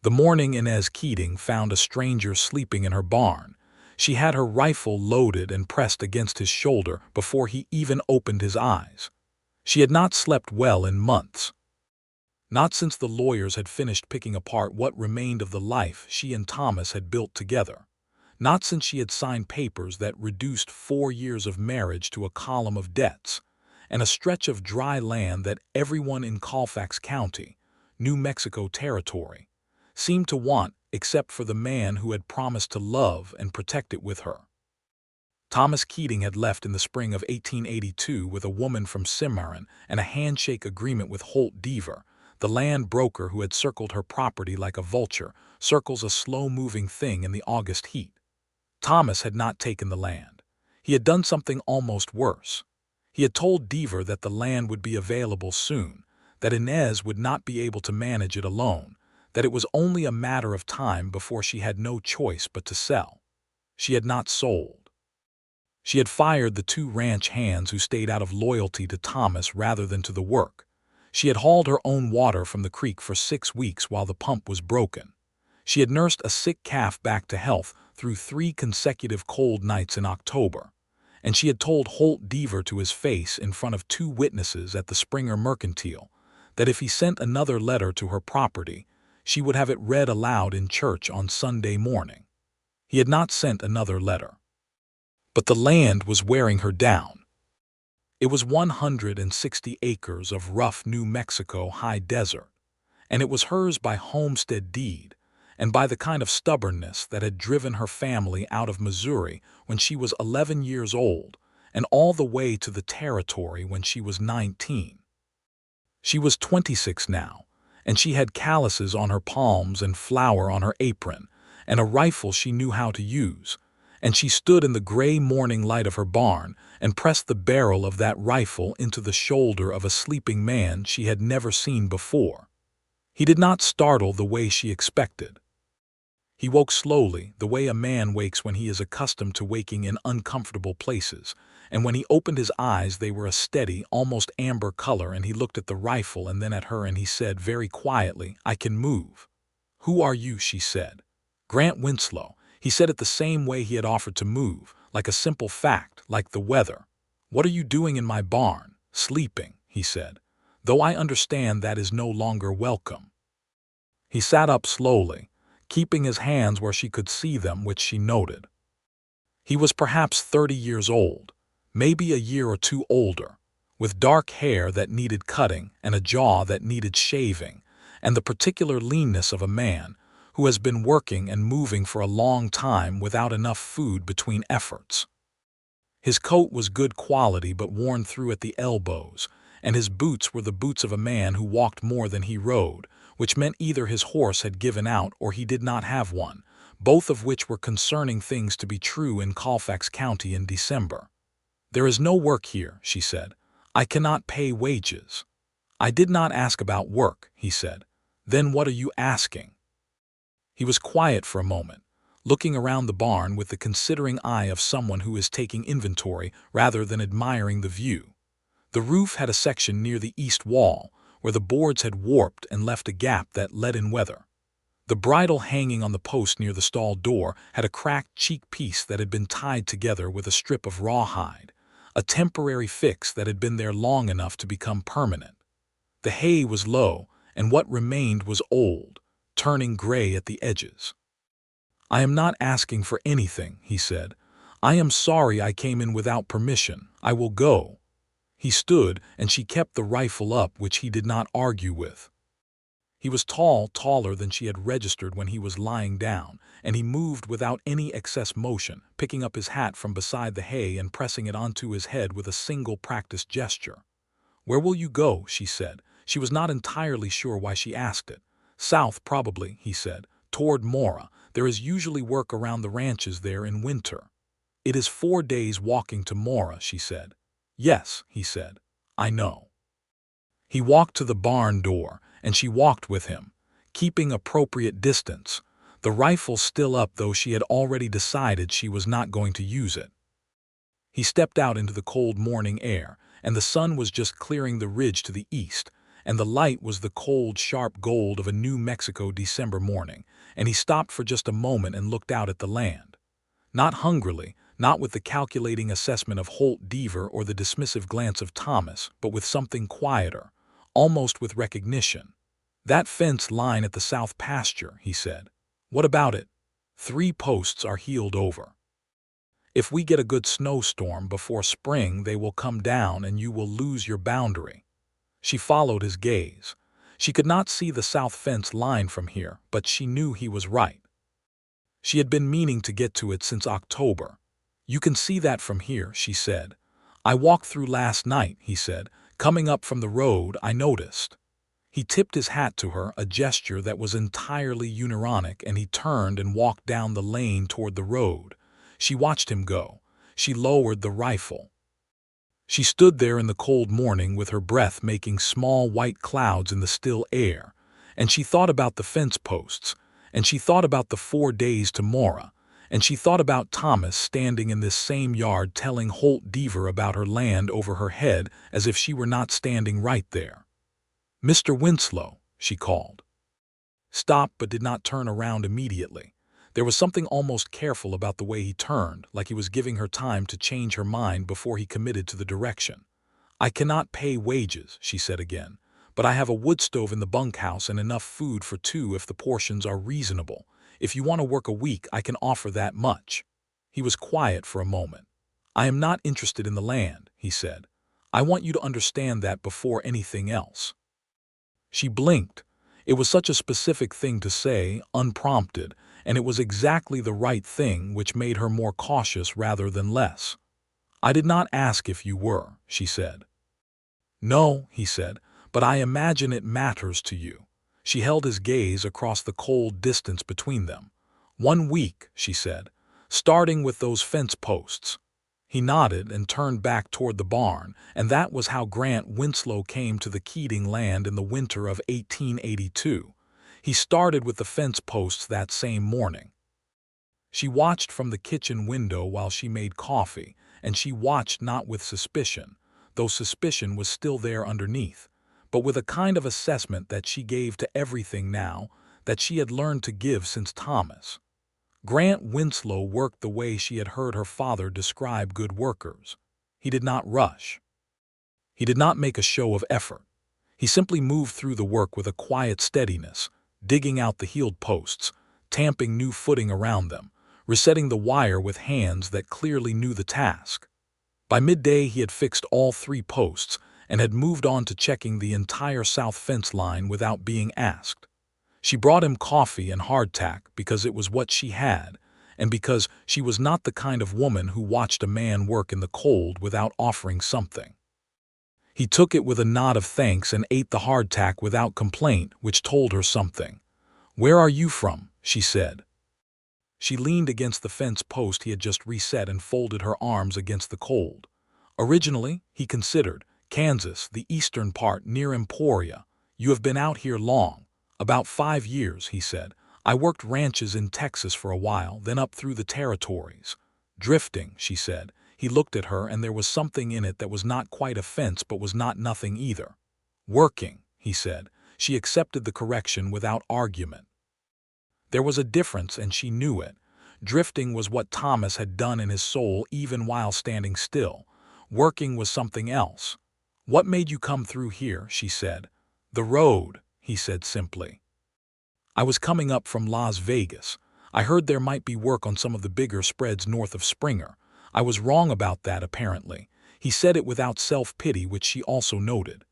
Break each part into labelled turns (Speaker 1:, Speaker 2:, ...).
Speaker 1: The morning Inez Keating found a stranger sleeping in her barn. She had her rifle loaded and pressed against his shoulder before he even opened his eyes. She had not slept well in months. Not since the lawyers had finished picking apart what remained of the life she and Thomas had built together. Not since she had signed papers that reduced 4 years of marriage to a column of debts, and a stretch of dry land that everyone in Colfax County, New Mexico Territory, seemed to want except for the man who had promised to love and protect it with her. Thomas Keating had left in the spring of 1882 with a woman from Cimarron and a handshake agreement with Holt Deaver, the land broker who had circled her property like a vulture circles a slow-moving thing in the August heat. Thomas had not taken the land. He had done something almost worse. He had told Deaver that the land would be available soon, that Inez would not be able to manage it alone, that it was only a matter of time before she had no choice but to sell. She had not sold. She had fired the 2 ranch hands who stayed out of loyalty to Thomas rather than to the work. She had hauled her own water from the creek for 6 weeks while the pump was broken. She had nursed a sick calf back to health through 3 consecutive cold nights in October, and she had told Holt Deaver to his face in front of 2 witnesses at the Springer Mercantile that if he sent another letter to her property, she would have it read aloud in church on Sunday morning. He had not sent another letter. But the land was wearing her down. It was 160 acres of rough New Mexico high desert, and it was hers by homestead deed and by the kind of stubbornness that had driven her family out of Missouri when she was 11 years old and all the way to the territory when she was 19. She was 26 now, and she had calluses on her palms and flour on her apron and a rifle she knew how to use, and she stood in the gray morning light of her barn and pressed the barrel of that rifle into the shoulder of a sleeping man she had never seen before. He did not startle the way she expected. He woke slowly, the way a man wakes when he is accustomed to waking in uncomfortable places, and when he opened his eyes they were a steady, almost amber color, and he looked at the rifle and then at her, and he said very quietly, "I can move." "Who are you?" she said. "Grant Winslow." He said it the same way he had offered to move, like a simple fact, like the weather. "What are you doing in my barn?" "Sleeping," he said, "though I understand that is no longer welcome." He sat up slowly, keeping his hands where she could see them, which she noted. He was perhaps 30 years old, maybe a year or 2 older, with dark hair that needed cutting and a jaw that needed shaving, and the particular leanness of a man who has been working and moving for a long time without enough food between efforts. His coat was good quality but worn through at the elbows, and his boots were the boots of a man who walked more than he rode, which meant either his horse had given out or he did not have one, both of which were concerning things to be true in Colfax County in December. "There is no work here," she said. "I cannot pay wages." "I did not ask about work," he said. "Then what are you asking?" He was quiet for a moment, looking around the barn with the considering eye of someone who is taking inventory rather than admiring the view. The roof had a section near the east wall where the boards had warped and left a gap that let in weather. The bridle hanging on the post near the stall door had a cracked cheek piece that had been tied together with a strip of rawhide, a temporary fix that had been there long enough to become permanent. The hay was low, and what remained was old, turning gray at the edges. "I am not asking for anything," he said. "I am sorry I came in without permission. I will go." He stood, and she kept the rifle up, which he did not argue with. He was tall, taller than she had registered when he was lying down, and he moved without any excess motion, picking up his hat from beside the hay and pressing it onto his head with a single practiced gesture. "Where will you go?" she said. She was not entirely sure why she asked it. "South, probably," he said. "Toward Mora. There is usually work around the ranches there in winter." "It is 4 days walking to Mora," she said. "Yes," he said. "I know." He walked to the barn door, and she walked with him, keeping appropriate distance, the rifle still up though she had already decided she was not going to use it. He stepped out into the cold morning air, and the sun was just clearing the ridge to the east, and the light was the cold, sharp gold of a New Mexico December morning, and he stopped for just a moment and looked out at the land. Not hungrily, not with the calculating assessment of Holt Deaver or the dismissive glance of Thomas, but with something quieter, almost with recognition. "That fence line at the south pasture," he said. "What about it? 3 posts are healed over. If we get a good snowstorm before spring, they will come down and you will lose your boundary." She followed his gaze. She could not see the south fence line from here, but she knew he was right. She had been meaning to get to it since October. "You can see that from here," she said. "I walked through last night," he said. "Coming up from the road, I noticed." He tipped his hat to her, a gesture that was entirely unironic, and he turned and walked down the lane toward the road. She watched him go. She lowered the rifle. She stood there in the cold morning with her breath making small white clouds in the still air, and she thought about the fence posts, and she thought about the 4 days to Mora, and she thought about Thomas standing in this same yard telling Holt Deaver about her land over her head as if she were not standing right there. "Mr. Winslow," she called. Stopped but did not turn around immediately. There was something almost careful about the way he turned, like he was giving her time to change her mind before he committed to the direction. "I cannot pay wages," she said again, "but I have a wood stove in the bunkhouse and enough food for 2 if the portions are reasonable. If you want to work a week, I can offer that much." He was quiet for a moment. "I am not interested in the land," he said. "I want you to understand that before anything else." She blinked. It was such a specific thing to say, unprompted, and it was exactly the right thing, which made her more cautious rather than less. "I did not ask if you were," she said. "No," he said, "but I imagine it matters to you." She held his gaze across the cold distance between them. "1 week," she said, "starting with those fence posts." He nodded and turned back toward the barn, and that was how Grant Winslow came to the Keating land in the winter of 1882. He started with the fence posts that same morning. She watched from the kitchen window while she made coffee, and she watched not with suspicion, though suspicion was still there underneath, but with a kind of assessment that she gave to everything now, that she had learned to give since Thomas. Grant Winslow worked the way she had heard her father describe good workers. He did not rush. He did not make a show of effort. He simply moved through the work with a quiet steadiness, digging out the healed posts, tamping new footing around them, resetting the wire with hands that clearly knew the task. By midday he had fixed all 3 posts and had moved on to checking the entire south fence line without being asked. She brought him coffee and hardtack because it was what she had, and because she was not the kind of woman who watched a man work in the cold without offering something. He took it with a nod of thanks and ate the hardtack without complaint, which told her something. "Where are you from?" she said. She leaned against the fence post he had just reset and folded her arms against the cold. "Originally," he considered, "Kansas, the eastern part near Emporia. You have been out here long." "About 5 years," he said. "I worked ranches in Texas for a while, then up through the territories." "Drifting," she said. He looked at her, and there was something in it that was not quite a fence but was not nothing either. "Working," he said. She accepted the correction without argument. There was a difference, and she knew it. Drifting was what Thomas had done in his soul even while standing still. Working was something else. "What made you come through here?" she said. "The road," he said simply. "I was coming up from Las Vegas. I heard there might be work on some of the bigger spreads north of Springer. I was wrong about that, apparently." He said it without self-pity, which she also noted.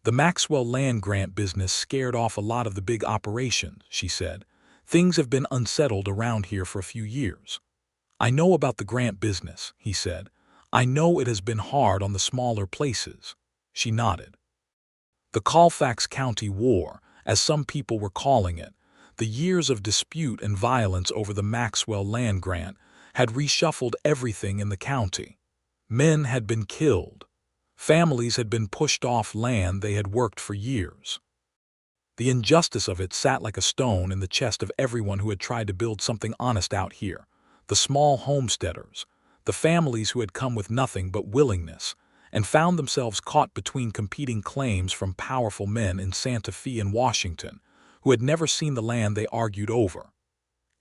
Speaker 1: "The Maxwell land grant business scared off a lot of the big operations," she said. "Things have been unsettled around here for a few years." "I know about the grant business," he said. "I know it has been hard on the smaller places." She nodded. The Colfax County War, as some people were calling it, the years of dispute and violence over the Maxwell land grant, had reshuffled everything in the county. Men had been killed. Families had been pushed off land they had worked for years. The injustice of it sat like a stone in the chest of everyone who had tried to build something honest out here. The small homesteaders, the families who had come with nothing but willingness, and found themselves caught between competing claims from powerful men in Santa Fe and Washington, who had never seen the land they argued over.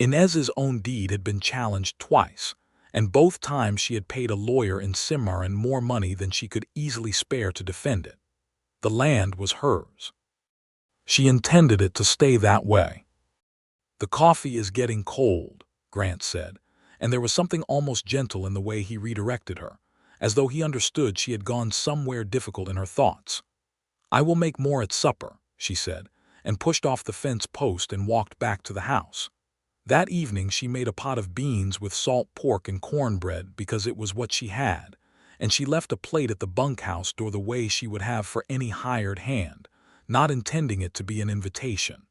Speaker 1: Inez's own deed had been challenged twice, and both times she had paid a lawyer in Cimarron more money than she could easily spare to defend it. The land was hers. She intended it to stay that way. "The coffee is getting cold," Grant said, and there was something almost gentle in the way he redirected her, as though he understood she had gone somewhere difficult in her thoughts. "I will make more at supper," she said, and pushed off the fence post and walked back to the house. That evening she made a pot of beans with salt pork and cornbread because it was what she had, and she left a plate at the bunkhouse door the way she would have for any hired hand, not intending it to be an invitation.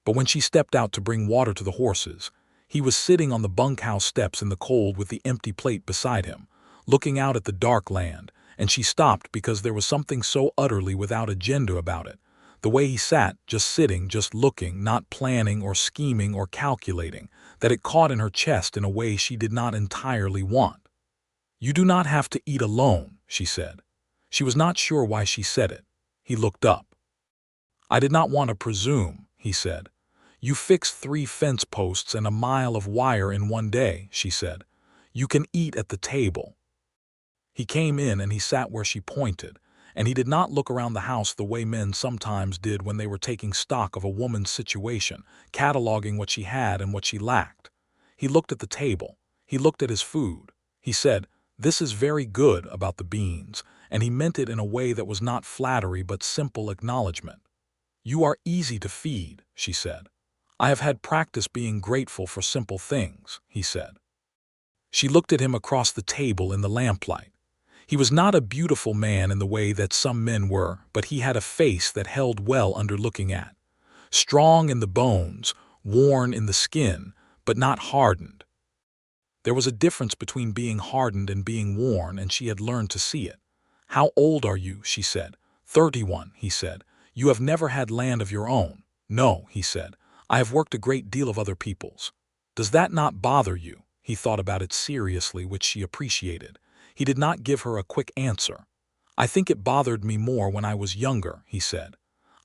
Speaker 1: But when she stepped out to bring water to the horses, he was sitting on the bunkhouse steps in the cold with the empty plate beside him, looking out at the dark land, and she stopped because there was something so utterly without agenda about it. The way he sat, just sitting, just looking, not planning or scheming or calculating, that it caught in her chest in a way she did not entirely want. "You do not have to eat alone," she said. She was not sure why she said it. He looked up. "I did not want to presume," he said. "You fixed 3 fence posts and a mile of wire in one day," she said. "You can eat at the table." He came in and he sat where she pointed, and he did not look around the house the way men sometimes did when they were taking stock of a woman's situation, cataloging what she had and what she lacked. He looked at the table. He looked at his food. He said, "This is very good," about the beans, and he meant it in a way that was not flattery but simple acknowledgement. "You are easy to feed," she said. "I have had practice being grateful for simple things," he said. She looked at him across the table in the lamplight. He was not a beautiful man in the way that some men were, but he had a face that held well under looking at. Strong in the bones, worn in the skin, but not hardened. There was a difference between being hardened and being worn, and she had learned to see it. "How old are you?" she said. 31, he said. "You have never had land of your own." "No," he said. "I have worked a great deal of other people's." "Does that not bother you?" He thought about it seriously, which she appreciated. He did not give her a quick answer. "I think it bothered me more when I was younger," he said.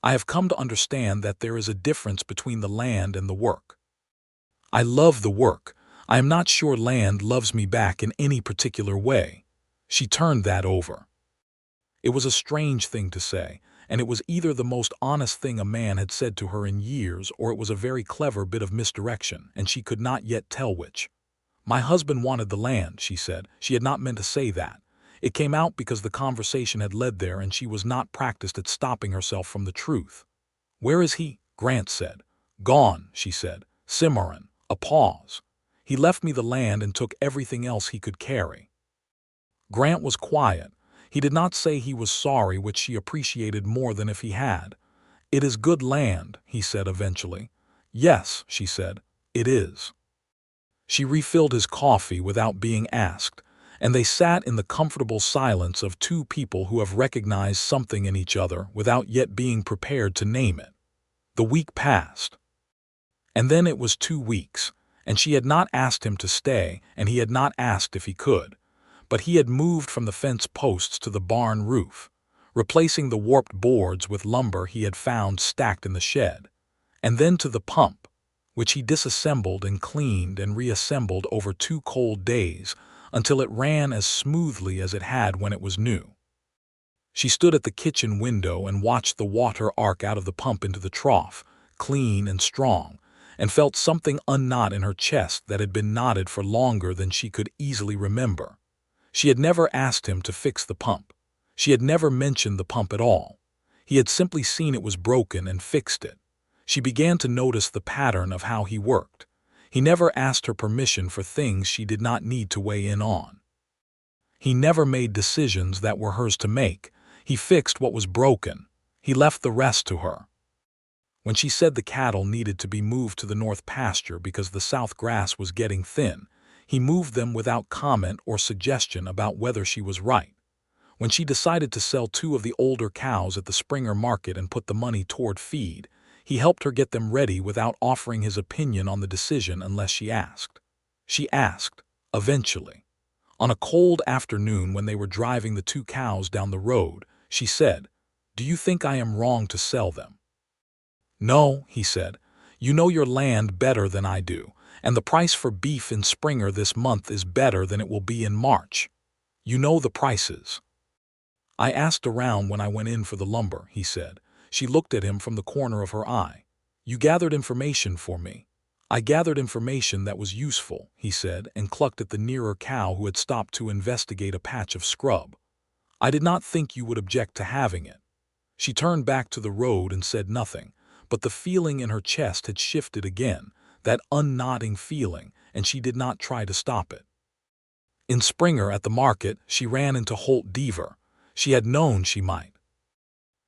Speaker 1: "I have come to understand that there is a difference between the land and the work. I love the work. I am not sure land loves me back in any particular way." She turned that over. It was a strange thing to say, and it was either the most honest thing a man had said to her in years, or it was a very clever bit of misdirection, and she could not yet tell which. "My husband wanted the land," she said. She had not meant to say that. It came out because the conversation had led there, and she was not practiced at stopping herself from the truth. "Where is he?" Grant said. "Gone," she said. "Cimarron." A pause. "He left me the land and took everything else he could carry." Grant was quiet. He did not say he was sorry, which she appreciated more than if he had. "It is good land," he said eventually. "Yes," she said, "it is." She refilled his coffee without being asked, and they sat in the comfortable silence of two people who have recognized something in each other without yet being prepared to name it. The week passed. And then it was 2 weeks, and she had not asked him to stay, and he had not asked if he could. But he had moved from the fence posts to the barn roof, replacing the warped boards with lumber he had found stacked in the shed, and then to the pump, which he disassembled and cleaned and reassembled over 2 cold days until it ran as smoothly as it had when it was new. She stood at the kitchen window and watched the water arc out of the pump into the trough, clean and strong, and felt something unknot in her chest that had been knotted for longer than she could easily remember. She had never asked him to fix the pump. She had never mentioned the pump at all. He had simply seen it was broken and fixed it. She began to notice the pattern of how he worked. He never asked her permission for things she did not need to weigh in on. He never made decisions that were hers to make. He fixed what was broken. He left the rest to her. When she said the cattle needed to be moved to the north pasture because the south grass was getting thin, he moved them without comment or suggestion about whether she was right. When she decided to sell 2 of the older cows at the Springer market and put the money toward feed, he helped her get them ready without offering his opinion on the decision unless she asked. She asked, eventually. On a cold afternoon when they were driving the two cows down the road, she said, "Do you think I am wrong to sell them?" "No," he said. "You know your land better than I do, and the price for beef in Springer this month is better than it will be in March. You know the prices." "I asked around when I went in for the lumber," he said. She looked at him from the corner of her eye. "You gathered information for me." "I gathered information that was useful," he said, and clucked at the nearer cow who had stopped to investigate a patch of scrub. "I did not think you would object to having it." She turned back to the road and said nothing, but the feeling in her chest had shifted again, that unknotting feeling, and she did not try to stop it. In Springer at the market, she ran into Holt Deaver. She had known she might.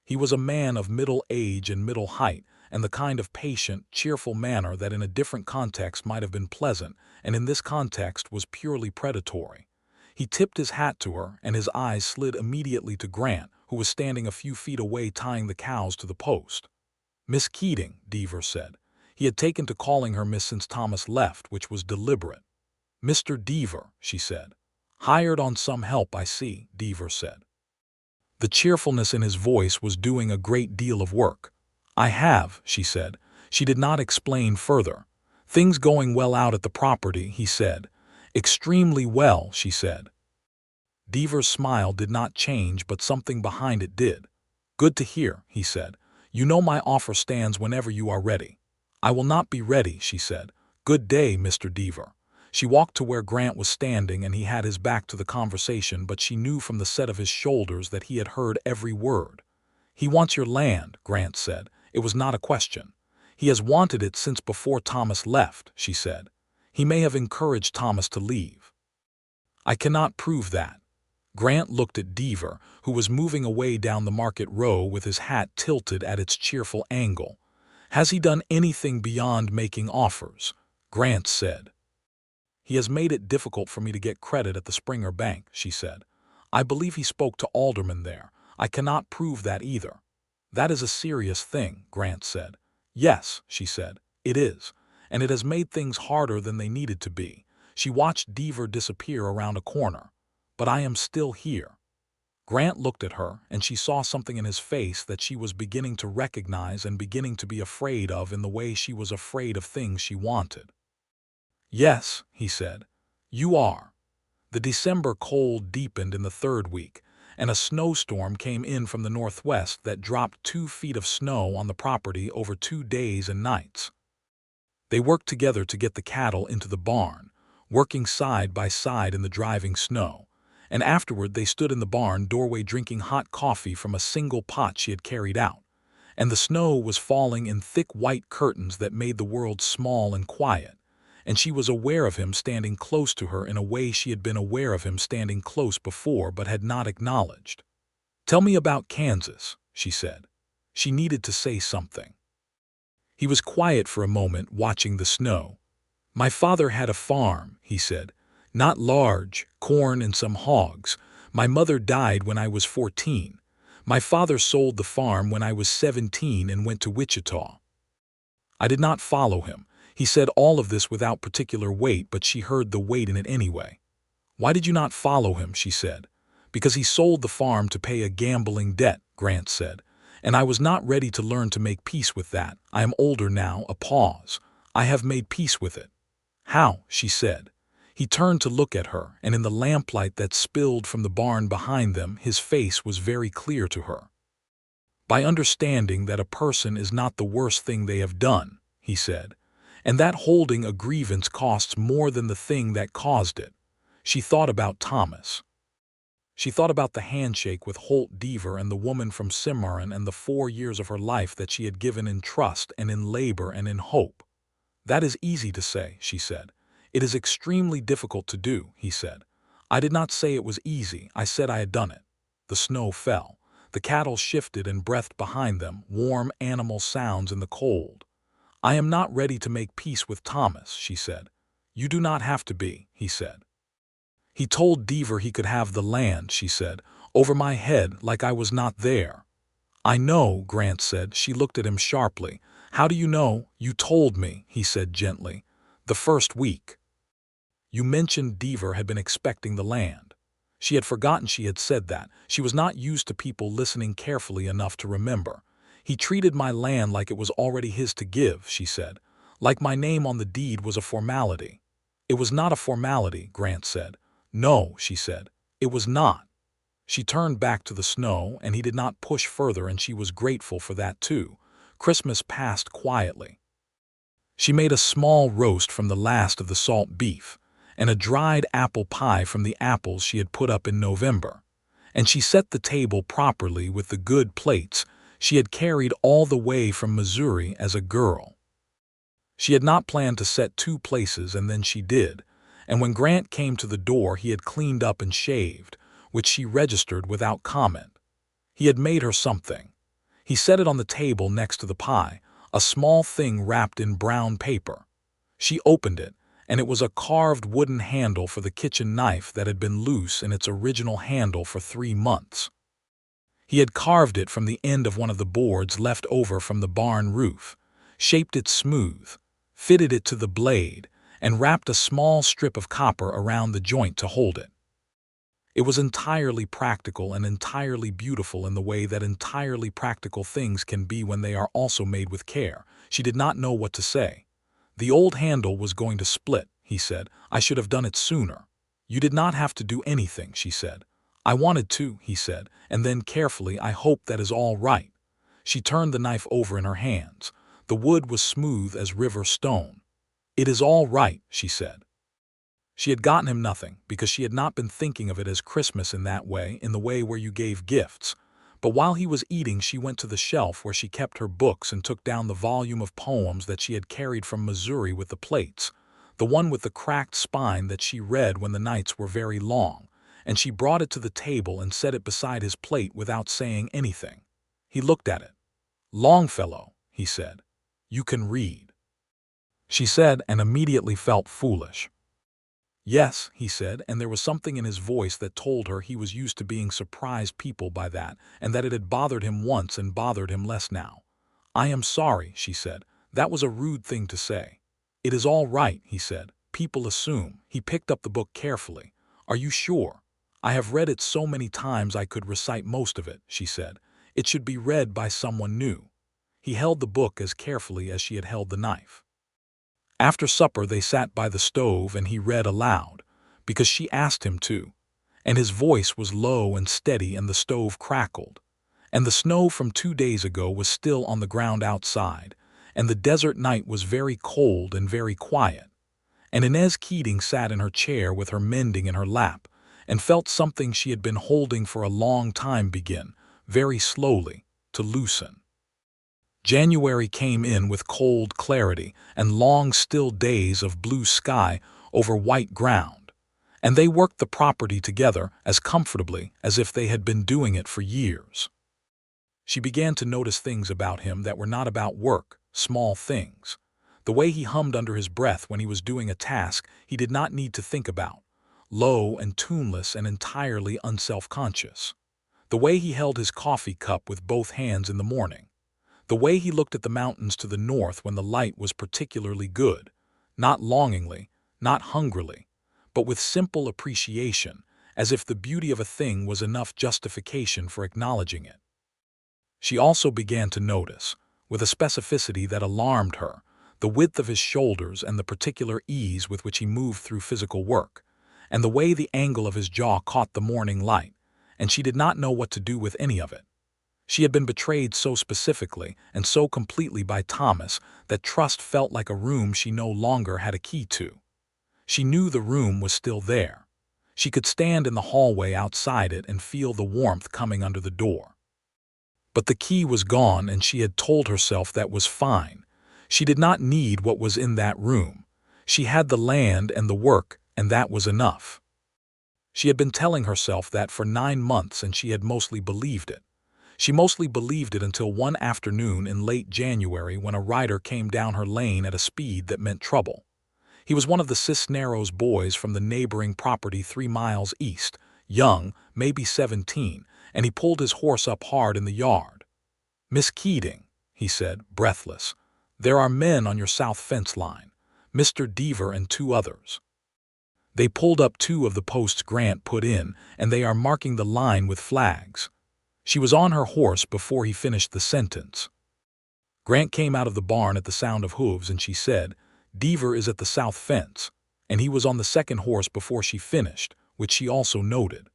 Speaker 1: He was a man of middle age and middle height, and the kind of patient, cheerful manner that in a different context might have been pleasant, and in this context was purely predatory. He tipped his hat to her, and his eyes slid immediately to Grant, who was standing a few feet away tying the cows to the post. "Miss Keating," Deaver said. He had taken to calling her Miss since Thomas left, which was deliberate. "Mr. Deaver," she said. "Hired on some help, I see," Deaver said. The cheerfulness in his voice was doing a great deal of work. "I have," she said. She did not explain further. "Things going well out at the property," he said. "Extremely well," she said. Deaver's smile did not change, but something behind it did. "Good to hear," he said. "You know my offer stands whenever you are ready." "I will not be ready," she said. "Good day, Mr. Deaver." She walked to where Grant was standing, and he had his back to the conversation, but she knew from the set of his shoulders that he had heard every word. "He wants your land," Grant said. It was not a question. "He has wanted it since before Thomas left," she said. "He may have encouraged Thomas to leave." "I cannot prove that." Grant looked at Deaver, who was moving away down the market row with his hat tilted at its cheerful angle. "Has he done anything beyond making offers?" Grant said. "He has made it difficult for me to get credit at the Springer Bank," she said. "I believe he spoke to aldermen there. I cannot prove that either." "That is a serious thing," Grant said. "Yes," she said, "it is. And it has made things harder than they needed to be." She watched Deaver disappear around a corner. "But I am still here." Grant looked at her, and she saw something in his face that she was beginning to recognize and beginning to be afraid of in the way she was afraid of things she wanted. "Yes," he said, "you are." The December cold deepened in the third week, and a snowstorm came in from the northwest that dropped 2 feet of snow on the property over 2 days and nights. They worked together to get the cattle into the barn, working side by side in the driving snow, and afterward they stood in the barn doorway drinking hot coffee from a single pot she had carried out, and the snow was falling in thick white curtains that made the world small and quiet, and she was aware of him standing close to her in a way she had been aware of him standing close before but had not acknowledged. "Tell me about Kansas," she said. She needed to say something. He was quiet for a moment, watching the snow. "My father had a farm," he said. "Not large, corn and some hogs. My mother died when I was 14. My father sold the farm when I was 17 and went to Wichita." I did not follow him. He said all of this without particular weight, but she heard the weight in it anyway. "Why did you not follow him?" she said. "Because he sold the farm to pay a gambling debt," Grant said. "And I was not ready to learn to make peace with that. I am older now." A pause. "I have made peace with it." "How?" she said. He turned to look at her, and in the lamplight that spilled from the barn behind them, his face was very clear to her. "By understanding that a person is not the worst thing they have done," he said, "and that holding a grievance costs more than the thing that caused it." She thought about Thomas. She thought about the handshake with Holt Deaver and the woman from Cimarron and the 4 years of her life that she had given in trust and in labor and in hope. "That is easy to say," she said. "It is extremely difficult to do," he said. "I did not say it was easy. I said I had done it." The snow fell. The cattle shifted and breathed behind them, warm animal sounds in the cold. "I am not ready to make peace with Thomas," she said. "You do not have to be," he said. "He told Deaver he could have the land," she said, "over my head like I was not there." "I know," Grant said. She looked at him sharply. "How do you know?" "You told me," he said gently. "The first week." You mentioned Deaver had been expecting the land. She had forgotten she had said that. She was not used to people listening carefully enough to remember. He treated my land like it was already his to give, she said. Like my name on the deed was a formality. It was not a formality, Grant said. No, she said. It was not. She turned back to the snow, and he did not push further, and she was grateful for that too. Christmas passed quietly. She made a small roast from the last of the salt beef, and a dried apple pie from the apples she had put up in November. And she set the table properly with the good plates she had carried all the way from Missouri as a girl. She had not planned to set two places, and then she did, and when Grant came to the door he had cleaned up and shaved, which she registered without comment. He had made her something. He set it on the table next to the pie, a small thing wrapped in brown paper. She opened it, and it was a carved wooden handle for the kitchen knife that had been loose in its original handle for 3 months. He had carved it from the end of one of the boards left over from the barn roof, shaped it smooth, fitted it to the blade, and wrapped a small strip of copper around the joint to hold it. It was entirely practical and entirely beautiful in the way that entirely practical things can be when they are also made with care. She did not know what to say. The old handle was going to split, he said. I should have done it sooner. You did not have to do anything, she said. I wanted to, he said, and then carefully, I hope that is all right. She turned the knife over in her hands. The wood was smooth as river stone. It is all right, she said. She had gotten him nothing, because she had not been thinking of it as Christmas in that way, in the way where you gave gifts. But while he was eating, she went to the shelf where she kept her books and took down the volume of poems that she had carried from Missouri with the plates, the one with the cracked spine that she read when the nights were very long, and she brought it to the table and set it beside his plate without saying anything. He looked at it. Longfellow, he said. You can read. She said, and immediately felt foolish. Yes, he said, and there was something in his voice that told her he was used to being surprised people by that, and that it had bothered him once and bothered him less now. I am sorry, she said. That was a rude thing to say. It is all right, he said. People assume. He picked up the book carefully. Are you sure? I have read it so many times I could recite most of it, she said. It should be read by someone new. He held the book as carefully as she had held the knife. After supper they sat by the stove and he read aloud, because she asked him to, and his voice was low and steady and the stove crackled, and the snow from 2 days ago was still on the ground outside, and the desert night was very cold and very quiet, and Inez Keating sat in her chair with her mending in her lap, and felt something she had been holding for a long time begin, very slowly, to loosen. January came in with cold clarity and long still days of blue sky over white ground, and they worked the property together as comfortably as if they had been doing it for years. She began to notice things about him that were not about work, small things. The way he hummed under his breath when he was doing a task he did not need to think about, low and tuneless and entirely unself-conscious. The way he held his coffee cup with both hands in the morning. The way he looked at the mountains to the north when the light was particularly good, not longingly, not hungrily, but with simple appreciation, as if the beauty of a thing was enough justification for acknowledging it. She also began to notice, with a specificity that alarmed her, the width of his shoulders and the particular ease with which he moved through physical work, and the way the angle of his jaw caught the morning light, and she did not know what to do with any of it. She had been betrayed so specifically and so completely by Thomas that trust felt like a room she no longer had a key to. She knew the room was still there. She could stand in the hallway outside it and feel the warmth coming under the door. But the key was gone, and she had told herself that was fine. She did not need what was in that room. She had the land and the work, and that was enough. She had been telling herself that for 9 months, and she had mostly believed it. She mostly believed it until one afternoon in late January when a rider came down her lane at a speed that meant trouble. He was one of the Cisneros boys from the neighboring property 3 miles east, young, maybe 17, and he pulled his horse up hard in the yard. "Miss Keating," he said, breathless, "there are men on your south fence line, Mr. Deaver and 2 others." They pulled up 2 of the posts Grant put in, and they are marking the line with flags. She was on her horse before he finished the sentence. Grant came out of the barn at the sound of hooves, and she said, "Deaver is at the south fence," and he was on the second horse before she finished, which she also noted.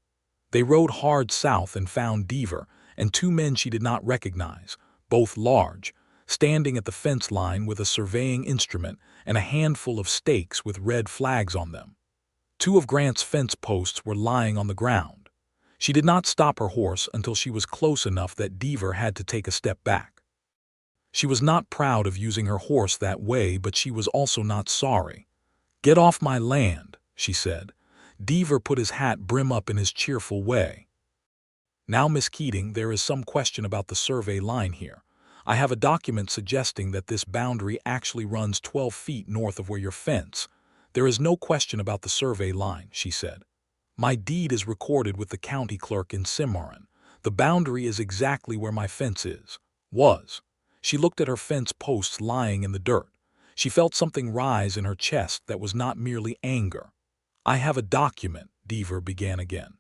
Speaker 1: They rode hard south and found Deaver and 2 men she did not recognize, both large, standing at the fence line with a surveying instrument and a handful of stakes with red flags on them. 2 of Grant's fence posts were lying on the ground. She did not stop her horse until she was close enough that Deaver had to take a step back. She was not proud of using her horse that way, but she was also not sorry. "Get off my land," she said. Deaver put his hat brim up in his cheerful way. "Now, Miss Keating, there is some question about the survey line here. I have a document suggesting that this boundary actually runs 12 feet north of where your fence. There is no question about the survey line," she said. "My deed is recorded with the county clerk in Cimarron. The boundary is exactly where my fence was." She looked at her fence posts lying in the dirt. She felt something rise in her chest that was not merely anger. "I have a document," Deaver began again.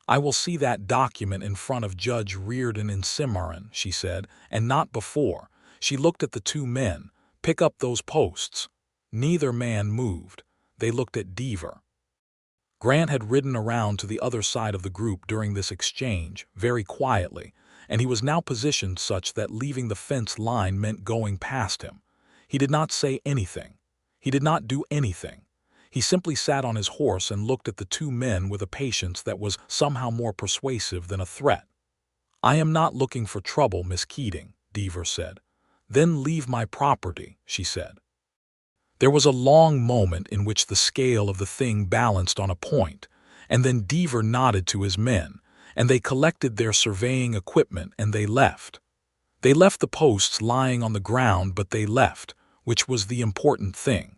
Speaker 1: "I will see that document in front of Judge Reardon in Cimarron," she said, "and not before." She looked at the 2 men. "Pick up those posts." Neither man moved. They looked at Deaver. Grant had ridden around to the other side of the group during this exchange, very quietly, and he was now positioned such that leaving the fence line meant going past him. He did not say anything. He did not do anything. He simply sat on his horse and looked at the 2 men with a patience that was somehow more persuasive than a threat. "I am not looking for trouble, Miss Keating," Deaver said. "Then leave my property," she said. There was a long moment in which the scale of the thing balanced on a point, and then Deaver nodded to his men, and they collected their surveying equipment and they left. They left the posts lying on the ground, but they left, which was the important thing.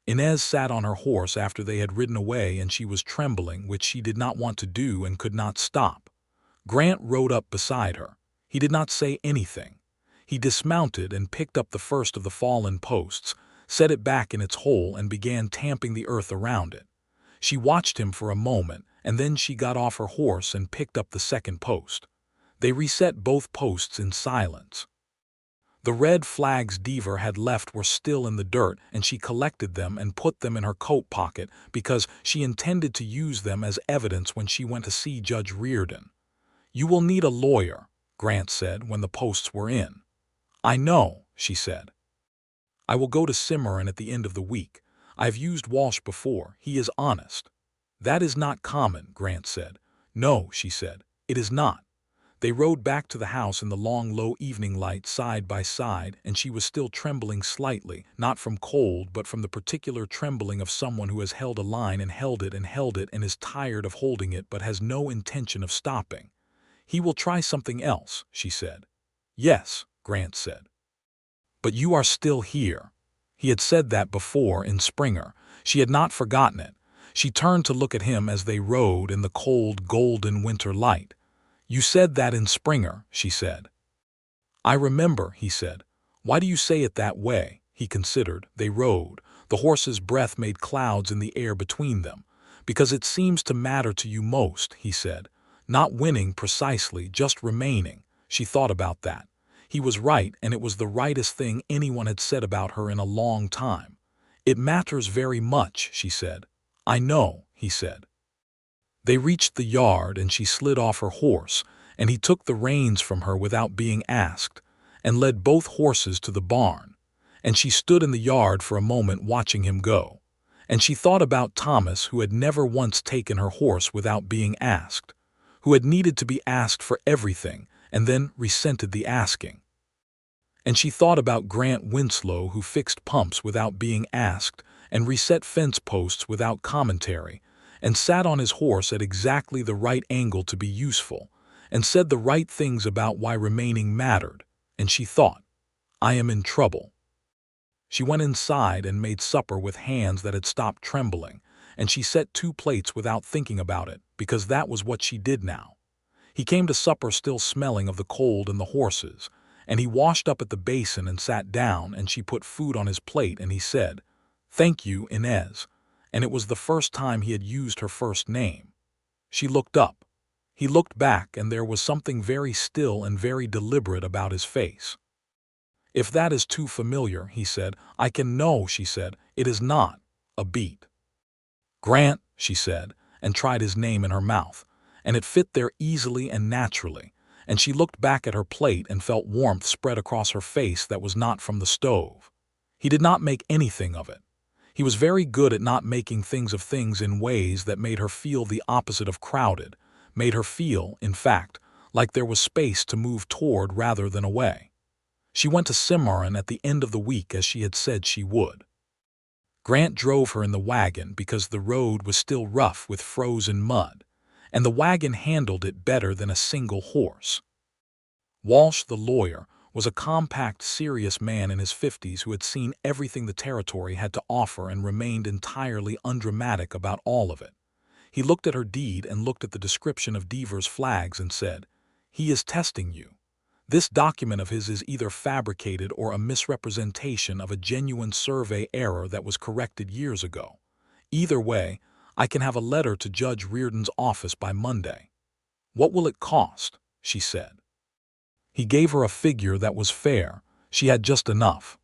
Speaker 1: Inez sat on her horse after they had ridden away, and she was trembling, which she did not want to do and could not stop. Grant rode up beside her. He did not say anything. He dismounted and picked up the first of the fallen posts, set it back in its hole, and began tamping the earth around it. She watched him for a moment, and then she got off her horse and picked up the second post. They reset both posts in silence. The red flags Deaver had left were still in the dirt, and she collected them and put them in her coat pocket because she intended to use them as evidence when she went to see Judge Reardon. "You will need a lawyer," Grant said when the posts were in. "I know," she said. "I will go to Cimarron at the end of the week. I've used Walsh before. He is honest." "That is not common," Grant said. "No," she said, "it is not." They rode back to the house in the long, low evening light side by side, and she was still trembling slightly, not from cold but from the particular trembling of someone who has held a line and held it and is tired of holding it but has no intention of stopping. "He will try something else," she said. "Yes," Grant said. "But you are still here." He had said that before in Springer. She had not forgotten it. She turned to look at him as they rode in the cold, golden winter light. "You said that in Springer," she said. "I remember," he said. "Why do you say it that way?" He considered. They rode. The horse's breath made clouds in the air between them. "Because it seems to matter to you most," he said. "Not winning precisely, just remaining." She thought about that. He was right, and it was the rightest thing anyone had said about her in a long time. "It matters very much," she said. "I know," he said. They reached the yard, and she slid off her horse, and he took the reins from her without being asked, and led both horses to the barn. And she stood in the yard for a moment watching him go. And she thought about Thomas, who had never once taken her horse without being asked, who had needed to be asked for everything, and then resented the asking. And she thought about Grant Winslow, who fixed pumps without being asked, and reset fence posts without commentary, and sat on his horse at exactly the right angle to be useful, and said the right things about why remaining mattered. And she thought, "I am in trouble." She went inside and made supper with hands that had stopped trembling, and she set 2 plates without thinking about it, because that was what she did now. He came to supper still smelling of the cold and the horses, and he washed up at the basin and sat down, and she put food on his plate, and he said, "Thank you, Inez." and it was the first time he had used her first name. She looked up. He looked back, and there was something very still and very deliberate about his face. "If that is too familiar," he said. "I can know," she said. "It is not. A beat." "Grant," she said, and tried his name in her mouth, and it fit there easily and naturally, and she looked back at her plate and felt warmth spread across her face that was not from the stove. He did not make anything of it. He was very good at not making things of things in ways that made her feel the opposite of crowded, made her feel, in fact, like there was space to move toward rather than away. She went to Cimarron at the end of the week as she had said she would. Grant drove her in the wagon because the road was still rough with frozen mud, and the wagon handled it better than a single horse. Walsh, the lawyer, was a compact, serious man in his 50s who had seen everything the territory had to offer and remained entirely undramatic about all of it. He looked at her deed and looked at the description of Deaver's flags and said, "He is testing you. This document of his is either fabricated or a misrepresentation of a genuine survey error that was corrected years ago. Either way, I can have a letter to Judge Reardon's office by Monday." "What will it cost?" she said. He gave her a figure that was fair. She had just enough.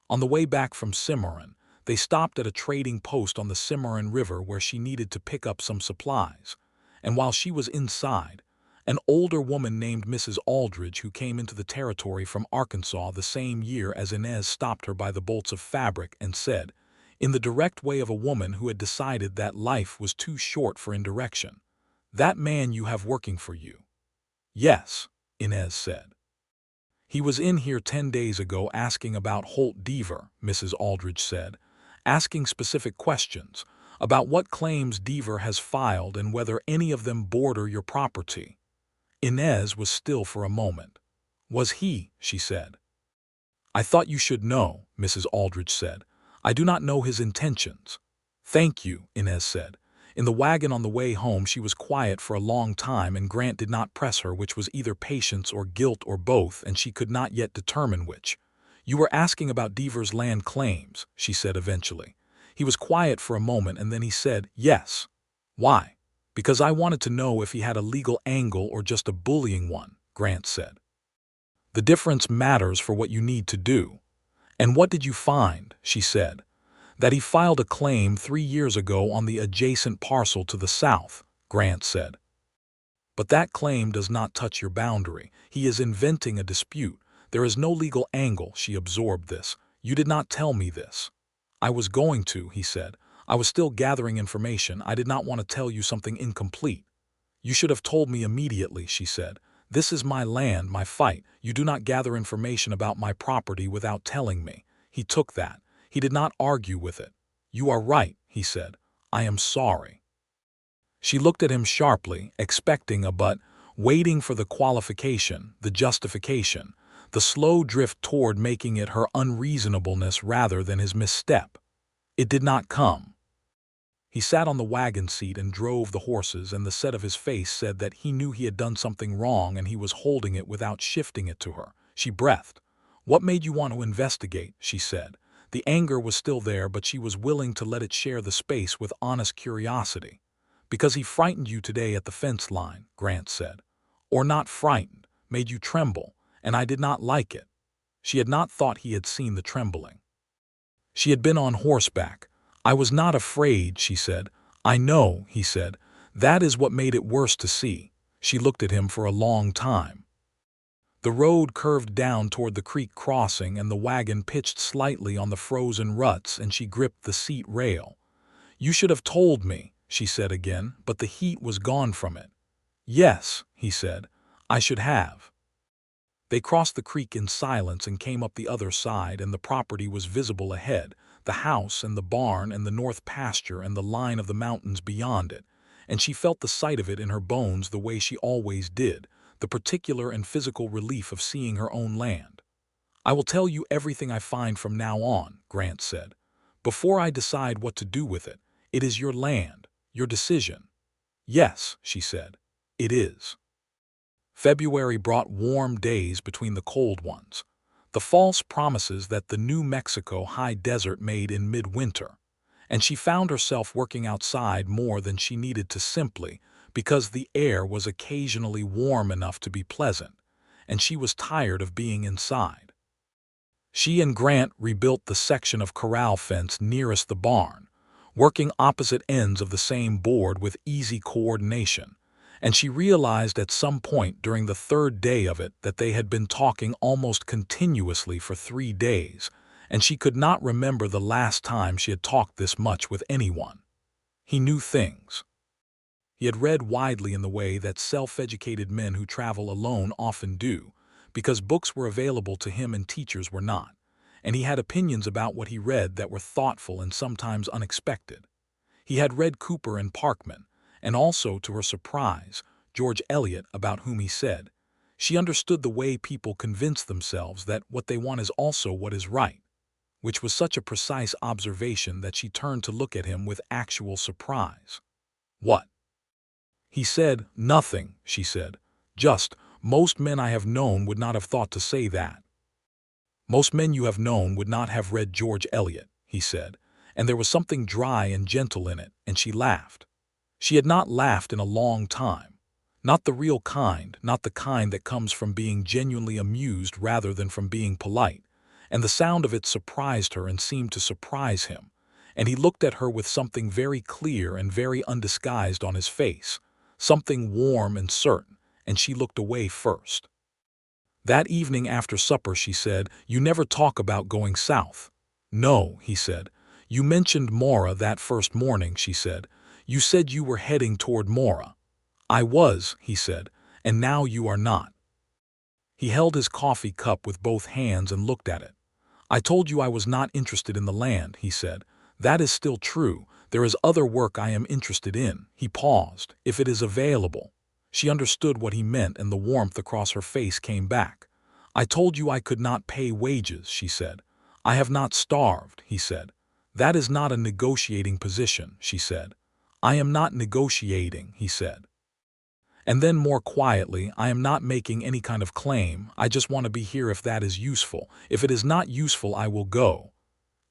Speaker 1: On the way back from Cimarron, they stopped at a trading post on the Cimarron River where she needed to pick up some supplies, and while she was inside, an older woman named Mrs. Aldridge, who came into the territory from Arkansas the same year as Inez, stopped her by the bolts of fabric and said, in the direct way of a woman who had decided that life was too short for indirection, "That man you have working for you." "Yes," Inez said. "He was in here 10 days ago asking about Holt Deaver," Mrs. Aldridge said, "asking specific questions about what claims Deaver has filed and whether any of them border your property." Inez was still for a moment. "Was he?" she said. "I thought you should know," Mrs. Aldridge said. "I do not know his intentions." "Thank you," Inez said. In the wagon on the way home she was quiet for a long time, and Grant did not press her, which was either patience or guilt or both, and she could not yet determine which. "You were asking about Deaver's land claims," she said eventually. He was quiet for a moment, and then he said, "Yes." "Why?" "Because I wanted to know if he had a legal angle or just a bullying one," Grant said. "The difference matters for what you need to do." "And what did you find?" she said. "That he filed a claim 3 years ago on the adjacent parcel to the south," Grant said. "But that claim does not touch your boundary. He is inventing a dispute. There is no legal angle." She absorbed this. "You did not tell me this." "I was going to," he said. "I was still gathering information. I did not want to tell you something incomplete." "You should have told me immediately," she said. "This is my land, my fight. You do not gather information about my property without telling me." He took that. He did not argue with it. "You are right," he said. "I am sorry." She looked at him sharply, expecting a but, waiting for the qualification, the justification, the slow drift toward making it her unreasonableness rather than his misstep. It did not come. He sat on the wagon seat and drove the horses, and the set of his face said that he knew he had done something wrong and he was holding it without shifting it to her. She breathed. "What made you want to investigate?" she said. The anger was still there, but she was willing to let it share the space with honest curiosity. "Because he frightened you today at the fence line," Grant said. "Or not frightened, made you tremble, and I did not like it." She had not thought he had seen the trembling. She had been on horseback. "I was not afraid," she said. "I know," he said. "That is what made it worse to see." She looked at him for a long time. The road curved down toward the creek crossing, and the wagon pitched slightly on the frozen ruts, and she gripped the seat rail. "You should have told me," she said again, but the heat was gone from it. "Yes," he said, "I should have." They crossed the creek in silence and came up the other side, and the property was visible ahead, the house and the barn and the north pasture and the line of the mountains beyond it, and she felt the sight of it in her bones the way she always did, the particular and physical relief of seeing her own land. "I will tell you everything I find from now on," Grant said. "Before I decide what to do with it. It is your land, your decision." "Yes," she said, "it is." February brought warm days between the cold ones. The false promises that the New Mexico high desert made in midwinter. and she found herself working outside more than she needed to simply because the air was occasionally warm enough to be pleasant, and she was tired of being inside. She and Grant rebuilt the section of corral fence nearest the barn, working opposite ends of the same board with easy coordination, and she realized at some point during the third day of it that they had been talking almost continuously for 3 days, and she could not remember the last time she had talked this much with anyone. He knew things. He had read widely in the way that self-educated men who travel alone often do, because books were available to him and teachers were not, and he had opinions about what he read that were thoughtful and sometimes unexpected. He had read Cooper and Parkman, and also, to her surprise, George Eliot, about whom he said, "She understood the way people convince themselves that what they want is also what is right," which was such a precise observation that she turned to look at him with actual surprise. "What?" He said. "Nothing," she said. "Just, most men I have known would not have thought to say that." "Most men you have known would not have read George Eliot," he said, and there was something dry and gentle in it, and she laughed. She had not laughed in a long time. Not the real kind, not the kind that comes from being genuinely amused rather than from being polite, and the sound of it surprised her and seemed to surprise him, and he looked at her with something very clear and very undisguised on his face, something warm and certain, and she looked away first. That evening after supper she said, "You never talk about going south." "No," he said. "You mentioned Mora that first morning," she said. "You said you were heading toward Mora." "I was," he said, "and now you are not." He held his coffee cup with both hands and looked at it. "I told you I was not interested in the land," he said. "That is still true. There is other work I am interested in." He paused. "If it is available." She understood what he meant and the warmth across her face came back. "I told you I could not pay wages," she said. "I have not starved," he said. "That is not a negotiating position," she said. "I am not negotiating," he said. And then more quietly, "I am not making any kind of claim. I just want to be here if that is useful. If it is not useful, I will go."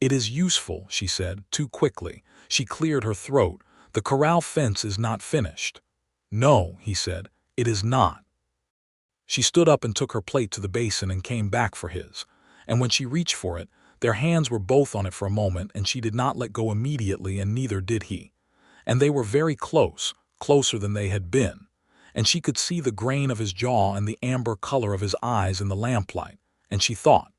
Speaker 1: "It is useful," she said, too quickly. She cleared her throat. "The corral fence is not finished." "No," he said, "it is not." She stood up and took her plate to the basin and came back for his. And when she reached for it, their hands were both on it for a moment, and she did not let go immediately, and neither did he. And they were very close, closer than they had been. And she could see the grain of his jaw and the amber color of his eyes in the lamplight, and she thought,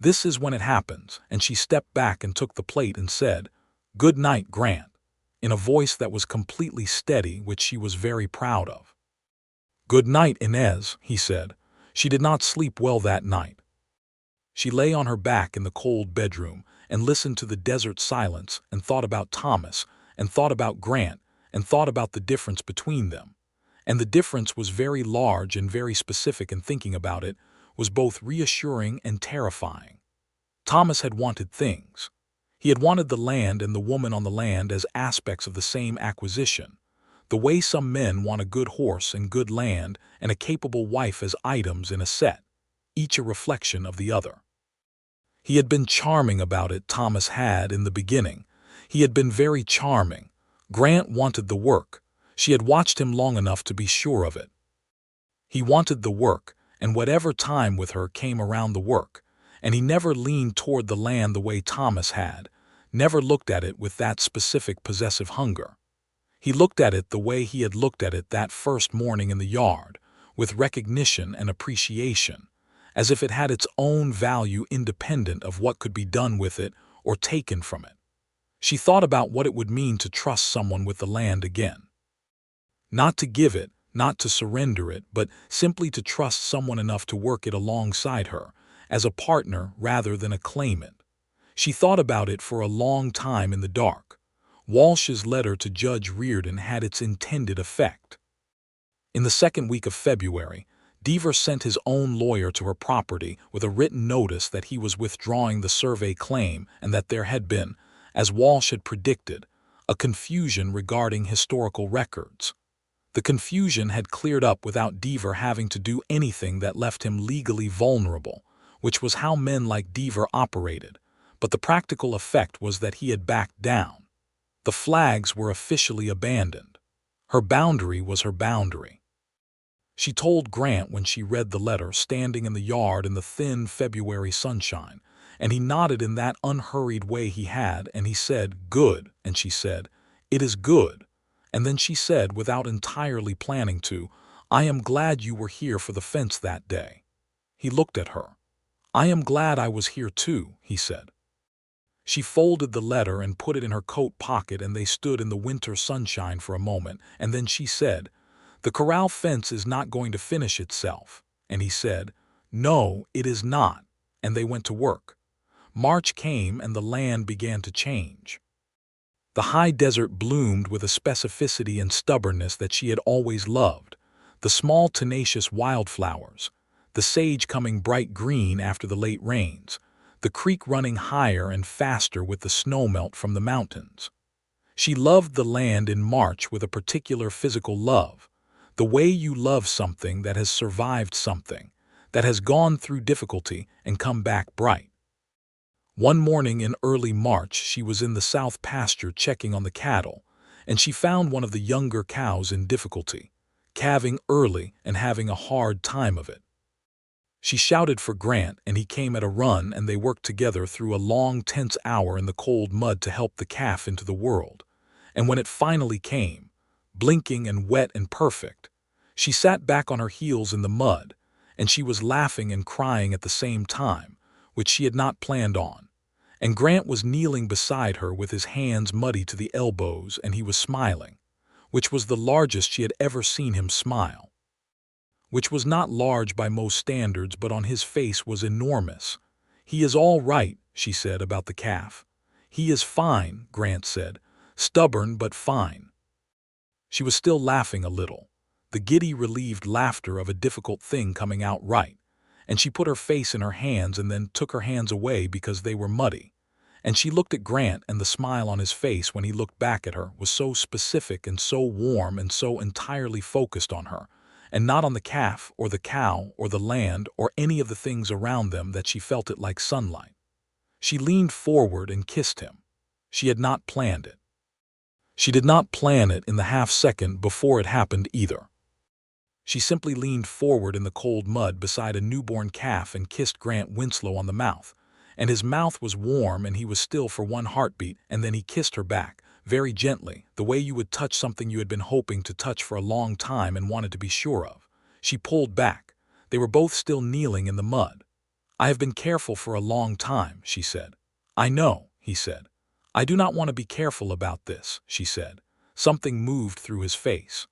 Speaker 1: "This is when it happens," and she stepped back and took the plate and said, "Good night, Grant," in a voice that was completely steady, which she was very proud of. "Good night, Inez," he said. She did not sleep well that night. She lay on her back in the cold bedroom and listened to the desert silence and thought about Thomas and thought about Grant and thought about the difference between them. And the difference was very large and very specific, and thinking about it was both reassuring and terrifying. Thomas had wanted things. He had wanted the land and the woman on the land as aspects of the same acquisition, the way some men want a good horse and good land and a capable wife as items in a set, each a reflection of the other. He had been charming about it, Thomas had, in the beginning. He had been very charming. Grant wanted the work. She had watched him long enough to be sure of it. He wanted the work, and whatever time with her came around the work, and he never leaned toward the land the way Thomas had, never looked at it with that specific possessive hunger. He looked at it the way he had looked at it that first morning in the yard, with recognition and appreciation, as if it had its own value independent of what could be done with it or taken from it. She thought about what it would mean to trust someone with the land again. Not to give it, not to surrender it, but simply to trust someone enough to work it alongside her, as a partner rather than a claimant. She thought about it for a long time in the dark. Walsh's letter to Judge Reardon had its intended effect. In the second week of February, Deaver sent his own lawyer to her property with a written notice that he was withdrawing the survey claim and that there had been, as Walsh had predicted, a confusion regarding historical records. The confusion had cleared up without Deaver having to do anything that left him legally vulnerable, which was how men like Deaver operated, but the practical effect was that he had backed down. The flags were officially abandoned. Her boundary was her boundary. She told Grant when she read the letter, standing in the yard in the thin February sunshine, and he nodded in that unhurried way he had, and he said, "Good," and she said, "It is good." And then she said, without entirely planning to, "I am glad you were here for the fence that day." He looked at her. "I am glad I was here too," he said. She folded the letter and put it in her coat pocket, and they stood in the winter sunshine for a moment, and then she said, "The corral fence is not going to finish itself." And he said, "No, it is not." And they went to work. March came and the land began to change. The high desert bloomed with a specificity and stubbornness that she had always loved. The small tenacious wildflowers, the sage coming bright green after the late rains, the creek running higher and faster with the snowmelt from the mountains. She loved the land in March with a particular physical love, the way you love something that has survived something, that has gone through difficulty and come back bright. One morning in early March, she was in the south pasture checking on the cattle, and she found one of the younger cows in difficulty, calving early and having a hard time of it. She shouted for Grant, and he came at a run, and they worked together through a long, tense hour in the cold mud to help the calf into the world. And when it finally came, blinking and wet and perfect, she sat back on her heels in the mud, and she was laughing and crying at the same time, which she had not planned on. And Grant was kneeling beside her with his hands muddy to the elbows, and he was smiling, which was the largest she had ever seen him smile. Which was not large by most standards, but on his face was enormous. "He is all right," she said about the calf. "He is fine," Grant said, "stubborn but fine." She was still laughing a little, the giddy, relieved laughter of a difficult thing coming out right, and she put her face in her hands and then took her hands away because they were muddy. And she looked at Grant, and the smile on his face when he looked back at her was so specific and so warm and so entirely focused on her, and not on the calf or the cow or the land or any of the things around them, that she felt it like sunlight. She leaned forward and kissed him. She had not planned it. She did not plan it in the half-second before it happened either. She simply leaned forward in the cold mud beside a newborn calf and kissed Grant Winslow on the mouth, and his mouth was warm and he was still for one heartbeat, and then he kissed her back, very gently, the way you would touch something you had been hoping to touch for a long time and wanted to be sure of. She pulled back. They were both still kneeling in the mud. "I have been careful for a long time," she said. "I know," he said. "I do not want to be careful about this," she said. Something moved through his face.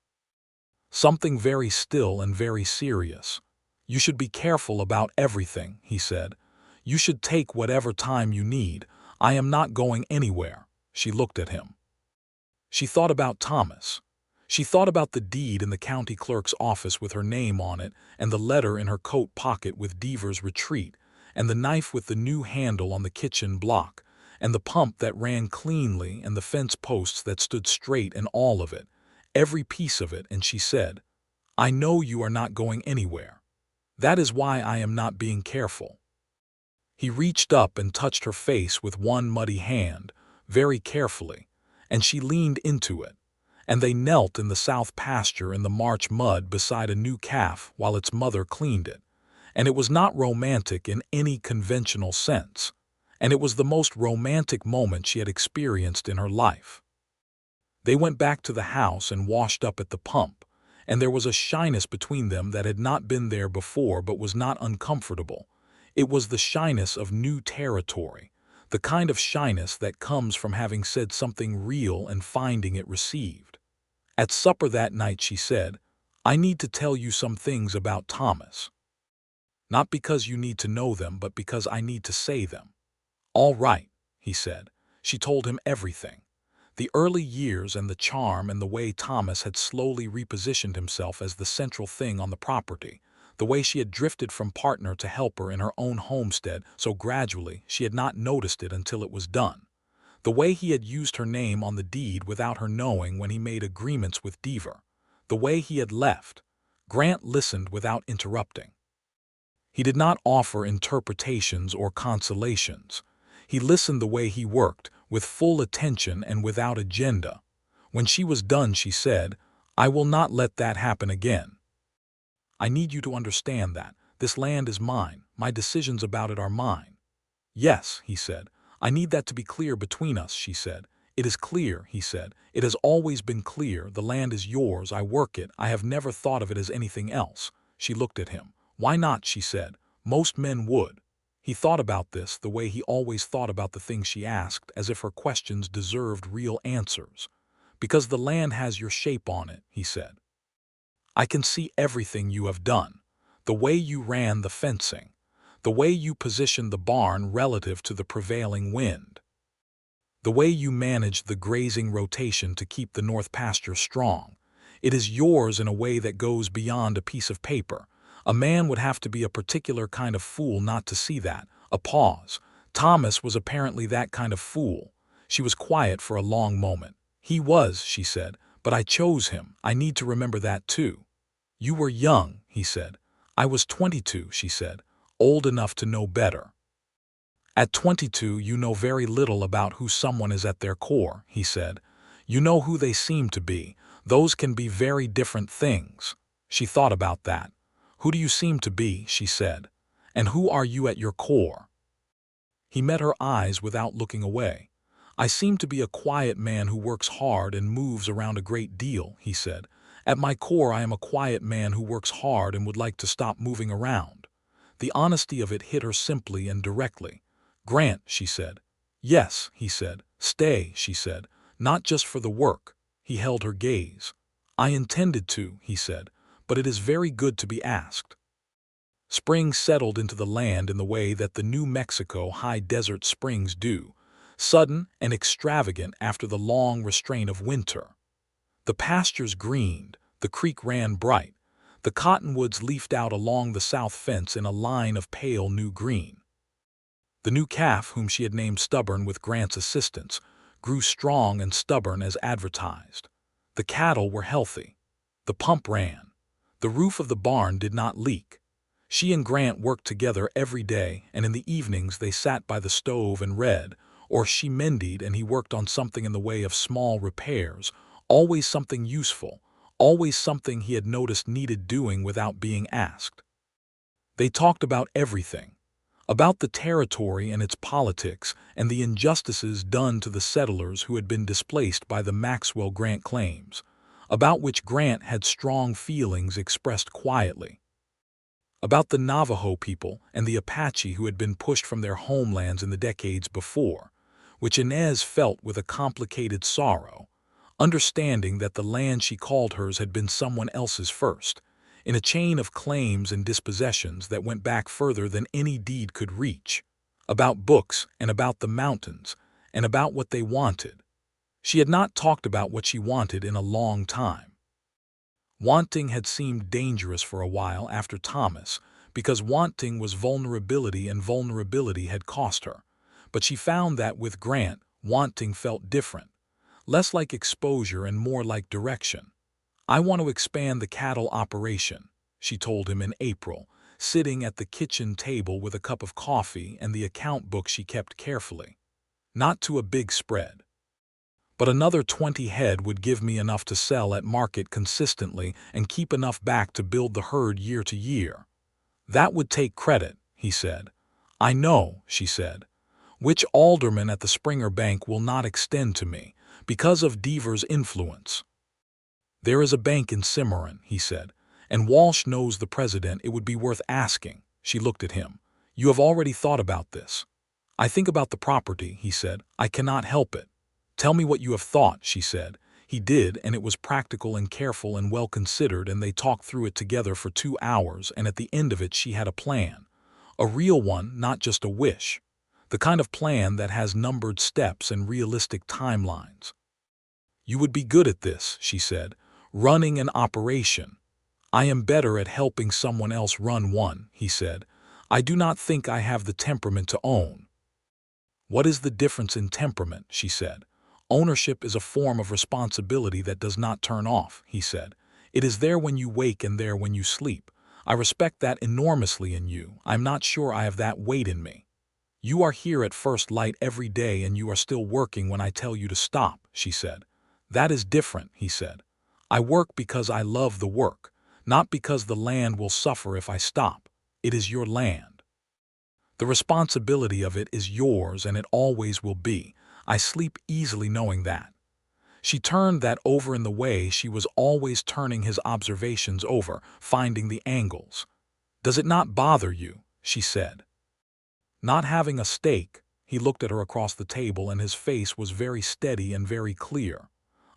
Speaker 1: Something very still and very serious. "You should be careful about everything," he said. "You should take whatever time you need. I am not going anywhere." She looked at him. She thought about Thomas. She thought about the deed in the county clerk's office with her name on it, and the letter in her coat pocket with Deaver's retreat, and the knife with the new handle on the kitchen block, and the pump that ran cleanly, and the fence posts that stood straight, and all of it, every piece of it, and she said, "I know you are not going anywhere. That is why I am not being careful." He reached up and touched her face with one muddy hand, very carefully, and she leaned into it, and they knelt in the south pasture in the March mud beside a new calf while its mother cleaned it, and it was not romantic in any conventional sense, and it was the most romantic moment she had experienced in her life. They went back to the house and washed up at the pump, and there was a shyness between them that had not been there before but was not uncomfortable. It was the shyness of new territory, the kind of shyness that comes from having said something real and finding it received. At supper that night she said, "I need to tell you some things about Thomas. Not because you need to know them, but because I need to say them." "All right," he said. She told him everything. The early years and the charm and the way Thomas had slowly repositioned himself as the central thing on the property, the way she had drifted from partner to helper in her own homestead so gradually she had not noticed it until it was done, the way he had used her name on the deed without her knowing when he made agreements with Deaver, the way he had left. Grant listened without interrupting. He did not offer interpretations or consolations. He listened the way he worked, with full attention and without agenda. When she was done, she said, "I will not let that happen again. I need you to understand that. This land is mine. My decisions about it are mine." "Yes," he said. "I need that to be clear between us," she said. "It is clear," he said. "It has always been clear. The land is yours. I work it. I have never thought of it as anything else." She looked at him. "Why not?" she said. "Most men would." He thought about this the way he always thought about the things she asked, as if her questions deserved real answers. "Because the land has your shape on it," he said. "I can see everything you have done. The way you ran the fencing. The way you positioned the barn relative to the prevailing wind. The way you managed the grazing rotation to keep the north pasture strong. It is yours in a way that goes beyond a piece of paper. A man would have to be a particular kind of fool not to see that." A pause. Thomas was apparently that kind of fool. She was quiet for a long moment. "He was," she said, "but I chose him. I need to remember that too." "You were young," he said. "I was 22, she said, "old enough to know better." "At 22, you know very little about who someone is at their core," he said. "You know who they seem to be. Those can be very different things." She thought about that. "Who do you seem to be?" she said. "And who are you at your core?" He met her eyes without looking away. "I seem to be a quiet man who works hard and moves around a great deal," he said. "At my core, I am a quiet man who works hard and would like to stop moving around." The honesty of it hit her simply and directly. "Grant," she said. "Yes," he said. "Stay," she said. "Not just for the work." He held her gaze. "I intended to," he said, "but it is very good to be asked." Spring settled into the land in the way that the New Mexico high desert springs do, sudden and extravagant after the long restraint of winter. The pastures greened, the creek ran bright, the cottonwoods leafed out along the south fence in a line of pale new green. The new calf, whom she had named Stubborn with Grant's assistance, grew strong and stubborn as advertised. The cattle were healthy. The pump ran. The roof of the barn did not leak. She and Grant worked together every day, and in the evenings they sat by the stove and read, or she mended and he worked on something in the way of small repairs, always something useful, always something he had noticed needed doing without being asked. They talked about everything, about the territory and its politics and the injustices done to the settlers who had been displaced by the Maxwell Grant claims, about which Grant had strong feelings expressed quietly, about the Navajo people and the Apache who had been pushed from their homelands in the decades before, which Inez felt with a complicated sorrow, understanding that the land she called hers had been someone else's first, in a chain of claims and dispossessions that went back further than any deed could reach, about books and about the mountains and about what they wanted. She had not talked about what she wanted in a long time. Wanting had seemed dangerous for a while after Thomas, because wanting was vulnerability and vulnerability had cost her. But she found that with Grant, wanting felt different, less like exposure and more like direction. "I want to expand the cattle operation," she told him in April, sitting at the kitchen table with a cup of coffee and the account book she kept carefully. "Not to a big spread. But another 20 head would give me enough to sell at market consistently and keep enough back to build the herd year to year." "That would take credit," he said. "I know," she said. "Which alderman at the Springer Bank will not extend to me, because of Deaver's influence." "There is a bank in Cimarron," he said, "and Walsh knows the president. It would be worth asking." She looked at him. "You have already thought about this." "I think about the property," he said. "I cannot help it." "Tell me what you have thought," she said. He did, and it was practical and careful and well considered, and they talked through it together for 2 hours, and at the end of it she had a plan. A real one, not just a wish. The kind of plan that has numbered steps and realistic timelines. "You would be good at this," she said, "running an operation." "I am better at helping someone else run one," he said. "I do not think I have the temperament to own." "What is the difference in temperament?" she said. "Ownership is a form of responsibility that does not turn off," he said. "It is there when you wake and there when you sleep. I respect that enormously in you. I'm not sure I have that weight in me." "You are here at first light every day and you are still working when I tell you to stop," she said. "That is different," he said. "I work because I love the work, not because the land will suffer if I stop. It is your land. The responsibility of it is yours and it always will be. I sleep easily knowing that." She turned that over in the way she was always turning his observations over, finding the angles. "Does it not bother you?" she said. Not having a stake, he looked at her across the table and his face was very steady and very clear.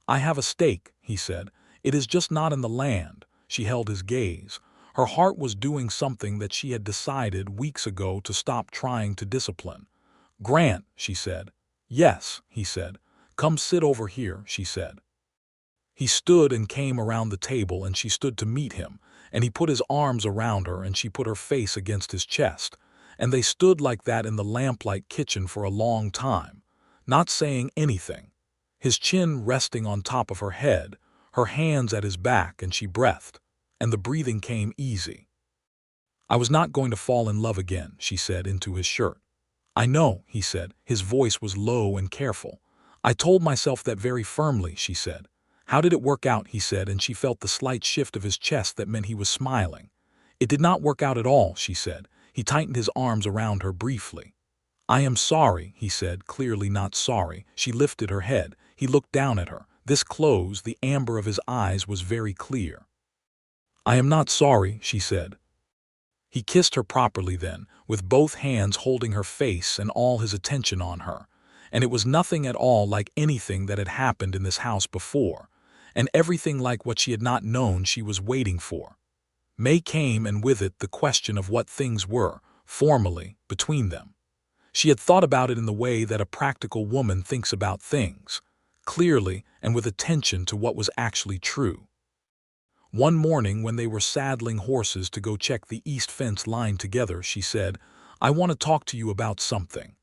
Speaker 1: "I have a stake," he said. "It is just not in the land." She held his gaze. Her heart was doing something that she had decided weeks ago to stop trying to discipline. "Grant," she said. "Yes," he said. "Come sit over here," she said. He stood and came around the table and she stood to meet him, and he put his arms around her and she put her face against his chest. And they stood like that in the lamplight kitchen for a long time, not saying anything, his chin resting on top of her head, her hands at his back, and she breathed, and the breathing came easy. "I was not going to fall in love again," she said into his shirt. "I know," he said. His voice was low and careful. "I told myself that very firmly," she said. "How did it work out?" he said, and she felt the slight shift of his chest that meant he was smiling. "It did not work out at all," she said. He tightened his arms around her briefly. "I am sorry," he said, clearly not sorry. She lifted her head. He looked down at her. This close, the amber of his eyes was very clear. "I am not sorry," she said. He kissed her properly then, with both hands holding her face and all his attention on her. And it was nothing at all like anything that had happened in this house before, and everything like what she had not known she was waiting for. May came, and with it the question of what things were, formally, between them. She had thought about it in the way that a practical woman thinks about things, clearly and with attention to what was actually true. One morning when they were saddling horses to go check the east fence line together, she said, "I want to talk to you about something."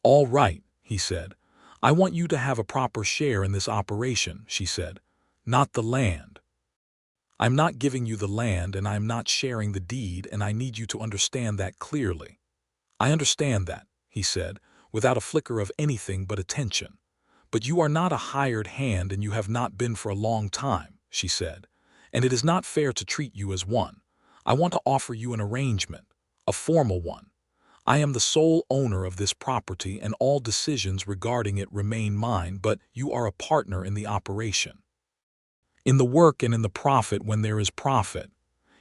Speaker 1: "All right," he said. "I want you to have a proper share in this operation," she said. "Not the land. I'm not giving you the land and I'm not sharing the deed, and I need you to understand that clearly." "I understand that," he said, without a flicker of anything but attention. "But you are not a hired hand and you have not been for a long time," she said, "and it is not fair to treat you as one. I want to offer you an arrangement, a formal one. I am the sole owner of this property and all decisions regarding it remain mine, but you are a partner in the operation. In the work and in the profit when there is profit."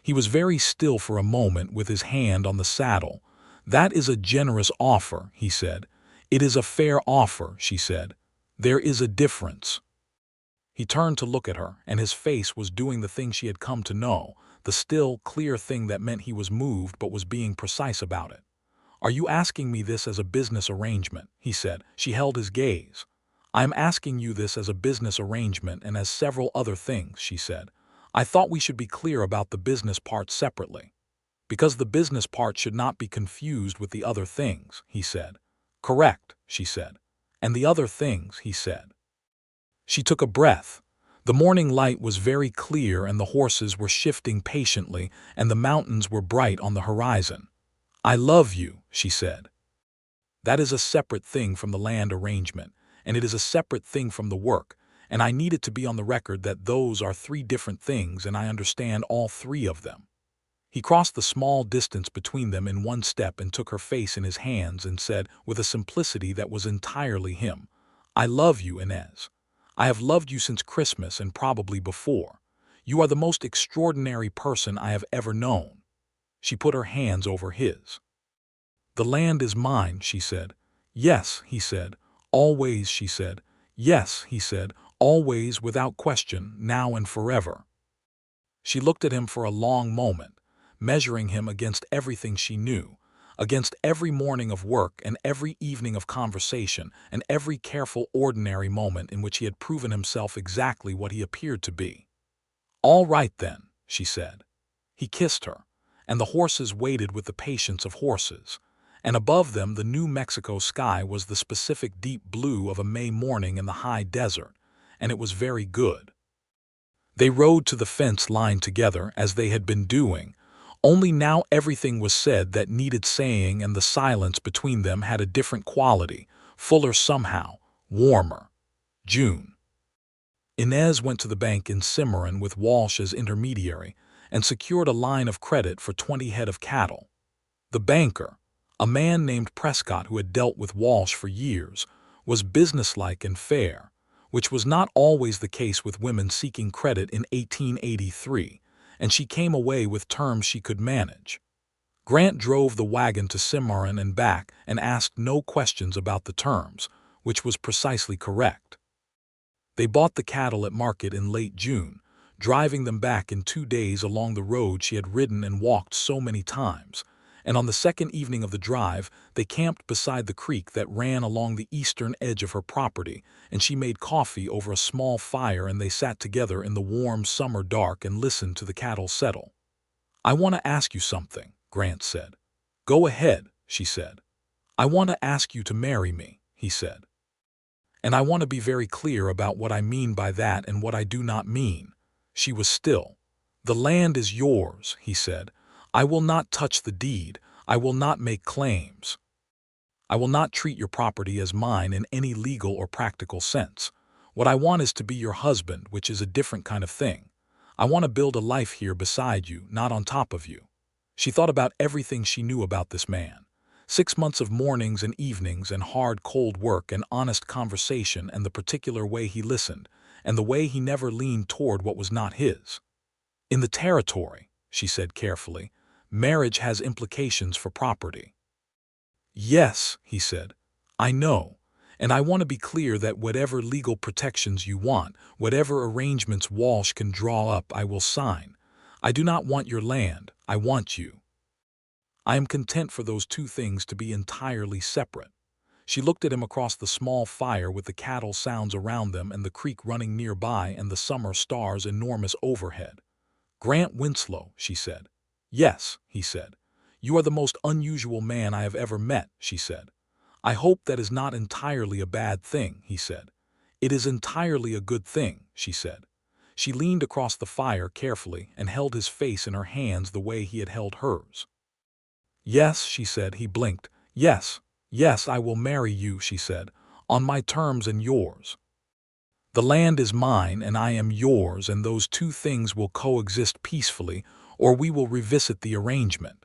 Speaker 1: He was very still for a moment with his hand on the saddle. "That is a generous offer," he said. "It is a fair offer," she said. "There is a difference." He turned to look at her, and his face was doing the thing she had come to know, the still, clear thing that meant he was moved but was being precise about it. "Are you asking me this as a business arrangement?" he said. She held his gaze. "I am asking you this as a business arrangement and as several other things," she said. "I thought we should be clear about the business part separately, because the business part should not be confused with the other things," he said. "Correct," she said. "And the other things," he said. She took a breath. The morning light was very clear and the horses were shifting patiently and the mountains were bright on the horizon. "I love you," she said. "That is a separate thing from the land arrangement, and it is a separate thing from the work, and I need it to be on the record that those are three different things and I understand all three of them." He crossed the small distance between them in one step and took her face in his hands and said, with a simplicity that was entirely him, "I love you, Inez. I have loved you since Christmas and probably before. You are the most extraordinary person I have ever known." She put her hands over his. "The land is mine," she said. "Yes," he said. "Always," she said. "Yes," he said. "Always, without question, now and forever." She looked at him for a long moment, measuring him against everything she knew, against every morning of work and every evening of conversation and every careful ordinary moment in which he had proven himself exactly what he appeared to be. "All right then," she said. He kissed her, and the horses waited with the patience of horses, and above them the New Mexico sky was the specific deep blue of a May morning in the high desert, and it was very good. They rode to the fence line together as they had been doing, Only now everything was said that needed saying, and the silence between them had a different quality, fuller somehow, warmer. June. Inez went to the bank in Cimarron with Walsh as intermediary and secured a line of credit for 20 head of cattle. The banker, a man named Prescott who had dealt with Walsh for years, was businesslike and fair, which was not always the case with women seeking credit in 1883, and she came away with terms she could manage. Grant drove the wagon to Cimarron and back and asked no questions about the terms, which was precisely correct. They bought the cattle at market in late June, driving them back in 2 days along the road she had ridden and walked so many times, and on the second evening of the drive they camped beside the creek that ran along the eastern edge of her property, and she made coffee over a small fire and they sat together in the warm summer dark and listened to the cattle settle. "I want to ask you something," Grant said. "Go ahead," she said. "I want to ask you to marry me," he said. "And I want to be very clear about what I mean by that and what I do not mean." She was still. "The land is yours," he said. "I will not touch the deed. I will not make claims. I will not treat your property as mine in any legal or practical sense. What I want is to be your husband, which is a different kind of thing. I want to build a life here beside you, not on top of you." She thought about everything she knew about this man. 6 months of mornings and evenings and hard, cold work and honest conversation, and the particular way he listened, and the way he never leaned toward what was not his. "In the territory," she said carefully, "marriage has implications for property." "Yes," he said, "I know, and I want to be clear that whatever legal protections you want, whatever arrangements Walsh can draw up, I will sign. I do not want your land, I want you. I am content for those two things to be entirely separate." She looked at him across the small fire with the cattle sounds around them and the creek running nearby and the summer stars enormous overhead. "Grant Winslow," she said. "Yes," he said. "You are the most unusual man I have ever met," she said. "I hope that is not entirely a bad thing," he said. "It is entirely a good thing," she said. She leaned across the fire carefully and held his face in her hands the way he had held hers. "Yes," she said. He blinked. "Yes, yes, I will marry you," she said, "on my terms and yours. The land is mine and I am yours, and those two things will coexist peacefully, or we will revisit the arrangement."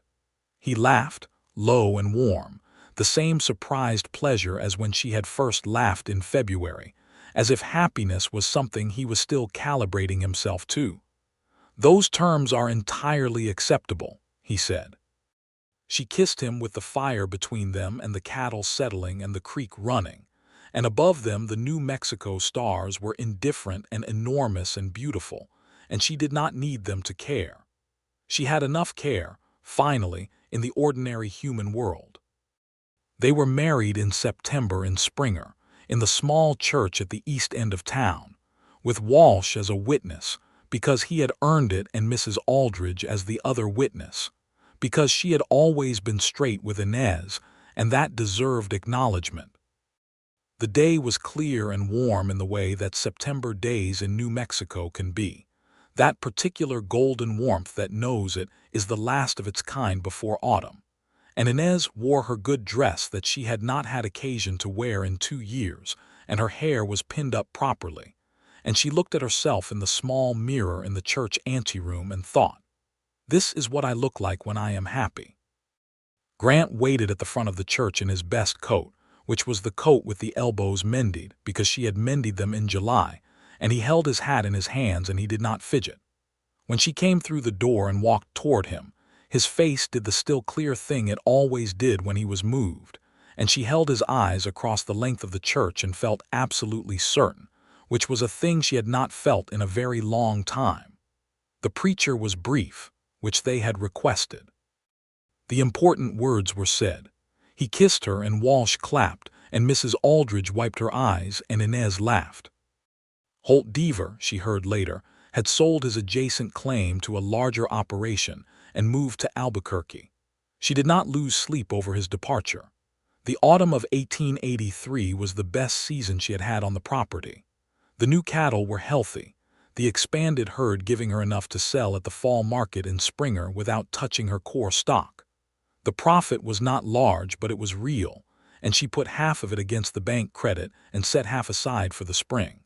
Speaker 1: He laughed, low and warm, the same surprised pleasure as when she had first laughed in February, as if happiness was something he was still calibrating himself to. "Those terms are entirely acceptable," he said. She kissed him with the fire between them and the cattle settling and the creek running, and above them the New Mexico stars were indifferent and enormous and beautiful, and she did not need them to care. She had enough care, finally, in the ordinary human world. They were married in September in Springer, in the small church at the east end of town, with Walsh as a witness, because he had earned it, and Mrs. Aldridge as the other witness, because she had always been straight with Inez, and that deserved acknowledgement. The day was clear and warm in the way that September days in New Mexico can be. That particular golden warmth that knows it is the last of its kind before autumn. And Inez wore her good dress that she had not had occasion to wear in 2 years, and her hair was pinned up properly. And she looked at herself in the small mirror in the church anteroom and thought, "This is what I look like when I am happy." Grant waited at the front of the church in his best coat, which was the coat with the elbows mended, because she had mended them in July, and he held his hat in his hands and he did not fidget. When she came through the door and walked toward him, his face did the still clear thing it always did when he was moved, and she held his eyes across the length of the church and felt absolutely certain, which was a thing she had not felt in a very long time. The preacher was brief, which they had requested. The important words were said. He kissed her and Walsh clapped, and Mrs. Aldridge wiped her eyes and Inez laughed. Holt Deaver, she heard later, had sold his adjacent claim to a larger operation and moved to Albuquerque. She did not lose sleep over his departure. The autumn of 1883 was the best season she had had on the property. The new cattle were healthy. the expanded herd giving her enough to sell at the fall market in Springer without touching her core stock. The profit was not large, but it was real, and she put half of it against the bank credit and set half aside for the spring.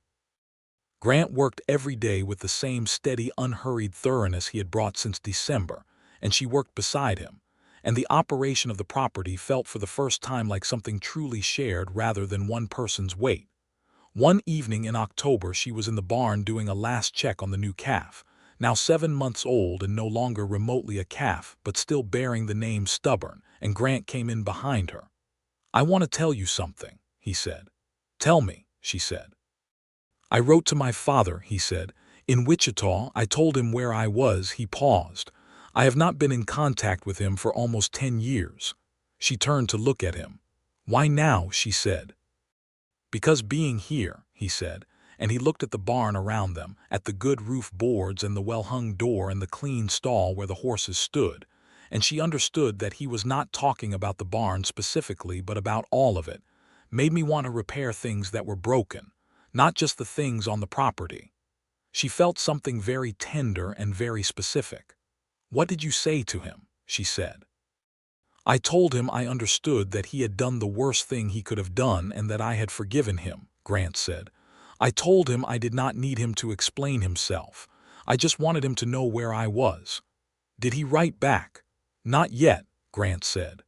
Speaker 1: Grant worked every day with the same steady, unhurried thoroughness he had brought since December, and she worked beside him, and the operation of the property felt for the first time like something truly shared rather than one person's weight. One evening in October, she was in the barn doing a last check on the new calf, now 7 months old and no longer remotely a calf, but still bearing the name Stubborn, and Grant came in behind her. "I want to tell you something," he said. "Tell me," she said. "I wrote to my father," he said. "In Wichita, I told him where I was." He paused. "I have not been in contact with him for almost 10 years. She turned to look at him. "Why now?" she said. "Because being here," he said, and he looked at the barn around them, at the good roof boards and the well-hung door and the clean stall where the horses stood, and she understood that he was not talking about the barn specifically but about all of it, made me want to repair things that were broken, not just the things on the property. She felt something very tender and very specific. "What did you say to him?" she said. "I told him I understood that he had done the worst thing he could have done and that I had forgiven him," Grant said. "I told him I did not need him to explain himself. I just wanted him to know where I was." "Did he write back?" "Not yet," Grant said.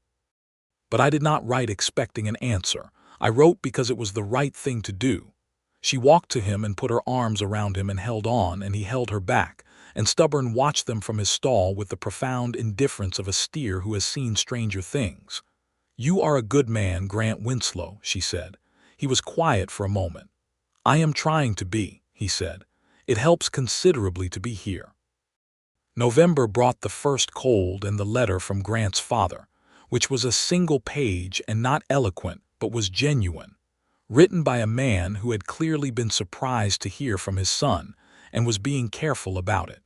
Speaker 1: "But I did not write expecting an answer. I wrote because it was the right thing to do." She walked to him and put her arms around him and held on, and he held her back, and Stubborn watched them from his stall with the profound indifference of a steer who has seen stranger things. "You are a good man, Grant Winslow," she said. He was quiet for a moment. "I am trying to be," he said. "It helps considerably to be here." November brought the first cold and the letter from Grant's father, which was a single page and not eloquent, but was genuine, written by a man who had clearly been surprised to hear from his son and was being careful about it.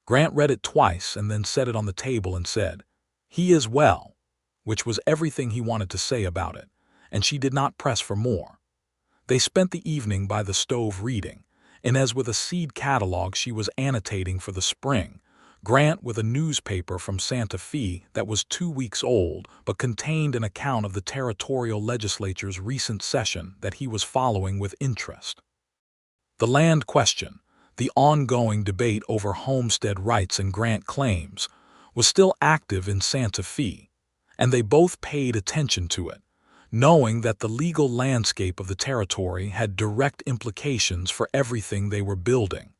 Speaker 1: Grant read it twice and then set it on the table and said, "He is well," which was everything he wanted to say about it, and she did not press for more. They spent the evening by the stove reading, Inez with a seed catalog she was annotating for the spring, Grant with a newspaper from Santa Fe that was 2 weeks old but contained an account of the territorial legislature's recent session that he was following with interest. The land question, the ongoing debate over homestead rights and grant claims, was still active in Santa Fe, and they both paid attention to it, knowing that the legal landscape of the territory had direct implications for everything they were building.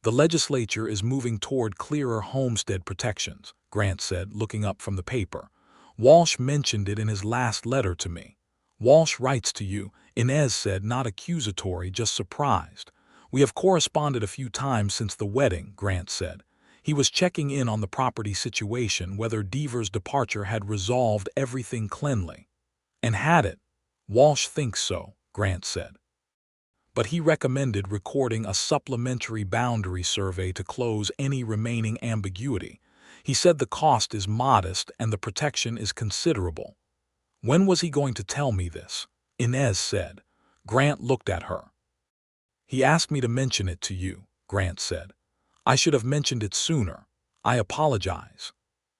Speaker 1: "The legislature is moving toward clearer homestead protections," Grant said, looking up from the paper. "Walsh mentioned it in his last letter to me." "Walsh writes to you," Inez said, not accusatory, just surprised. "We have corresponded a few times since the wedding," Grant said. He was checking in on the property situation, whether Deaver's departure had resolved everything cleanly. "And had it?" "Walsh thinks so," Grant said. "But he recommended recording a supplementary boundary survey to close any remaining ambiguity. He said the cost is modest and the protection is considerable." "When was he going to tell me this?" Inez said. Grant looked at her. "He asked me to mention it to you," Grant said. "I should have mentioned it sooner. I apologize."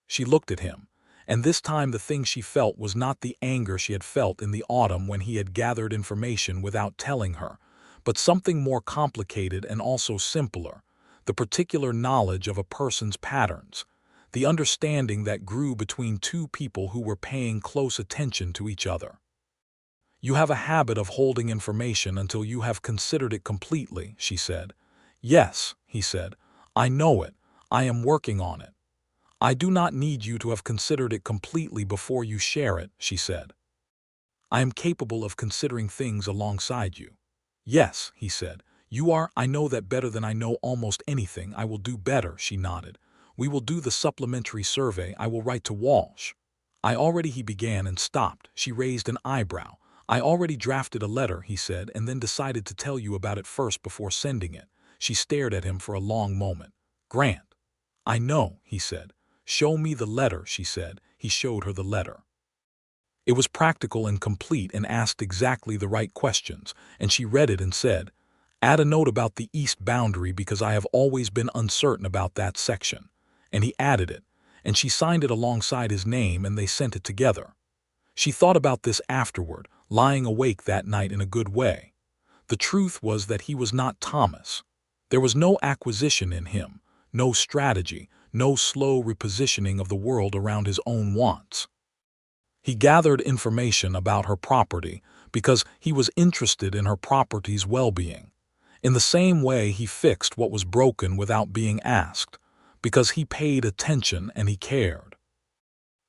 Speaker 1: She looked at him, and this time the thing she felt was not the anger she had felt in the autumn when he had gathered information without telling her, but something more complicated and also simpler, the particular knowledge of a person's patterns, the understanding that grew between two people who were paying close attention to each other. "You have a habit of holding information until you have considered it completely," she said. "Yes," he said. "I know it. I am working on it." "I do not need you to have considered it completely before you share it," she said. "I am capable of considering things alongside you." "Yes," he said. "You are. I know that better than I know almost anything. I will do better," she nodded. "We will do the supplementary survey. I will write to Walsh." "I already," he began and stopped. She raised an eyebrow. "I already drafted a letter," he said, "and then decided to tell you about it first before sending it." She stared at him for a long moment. "Grant." "I know," he said. "Show me the letter," she said. He showed her the letter. It was practical and complete and asked exactly the right questions, and she read it and said, Add a note about the east boundary because I have always been uncertain about that section. And he added it, and she signed it alongside his name and they sent it together. She thought about this afterward, lying awake that night in a good way. The truth was that he was not Thomas. There was no acquisition in him, no strategy, no slow repositioning of the world around his own wants. He gathered information about her property because he was interested in her property's well-being. In the same way, he fixed what was broken without being asked, because he paid attention and he cared.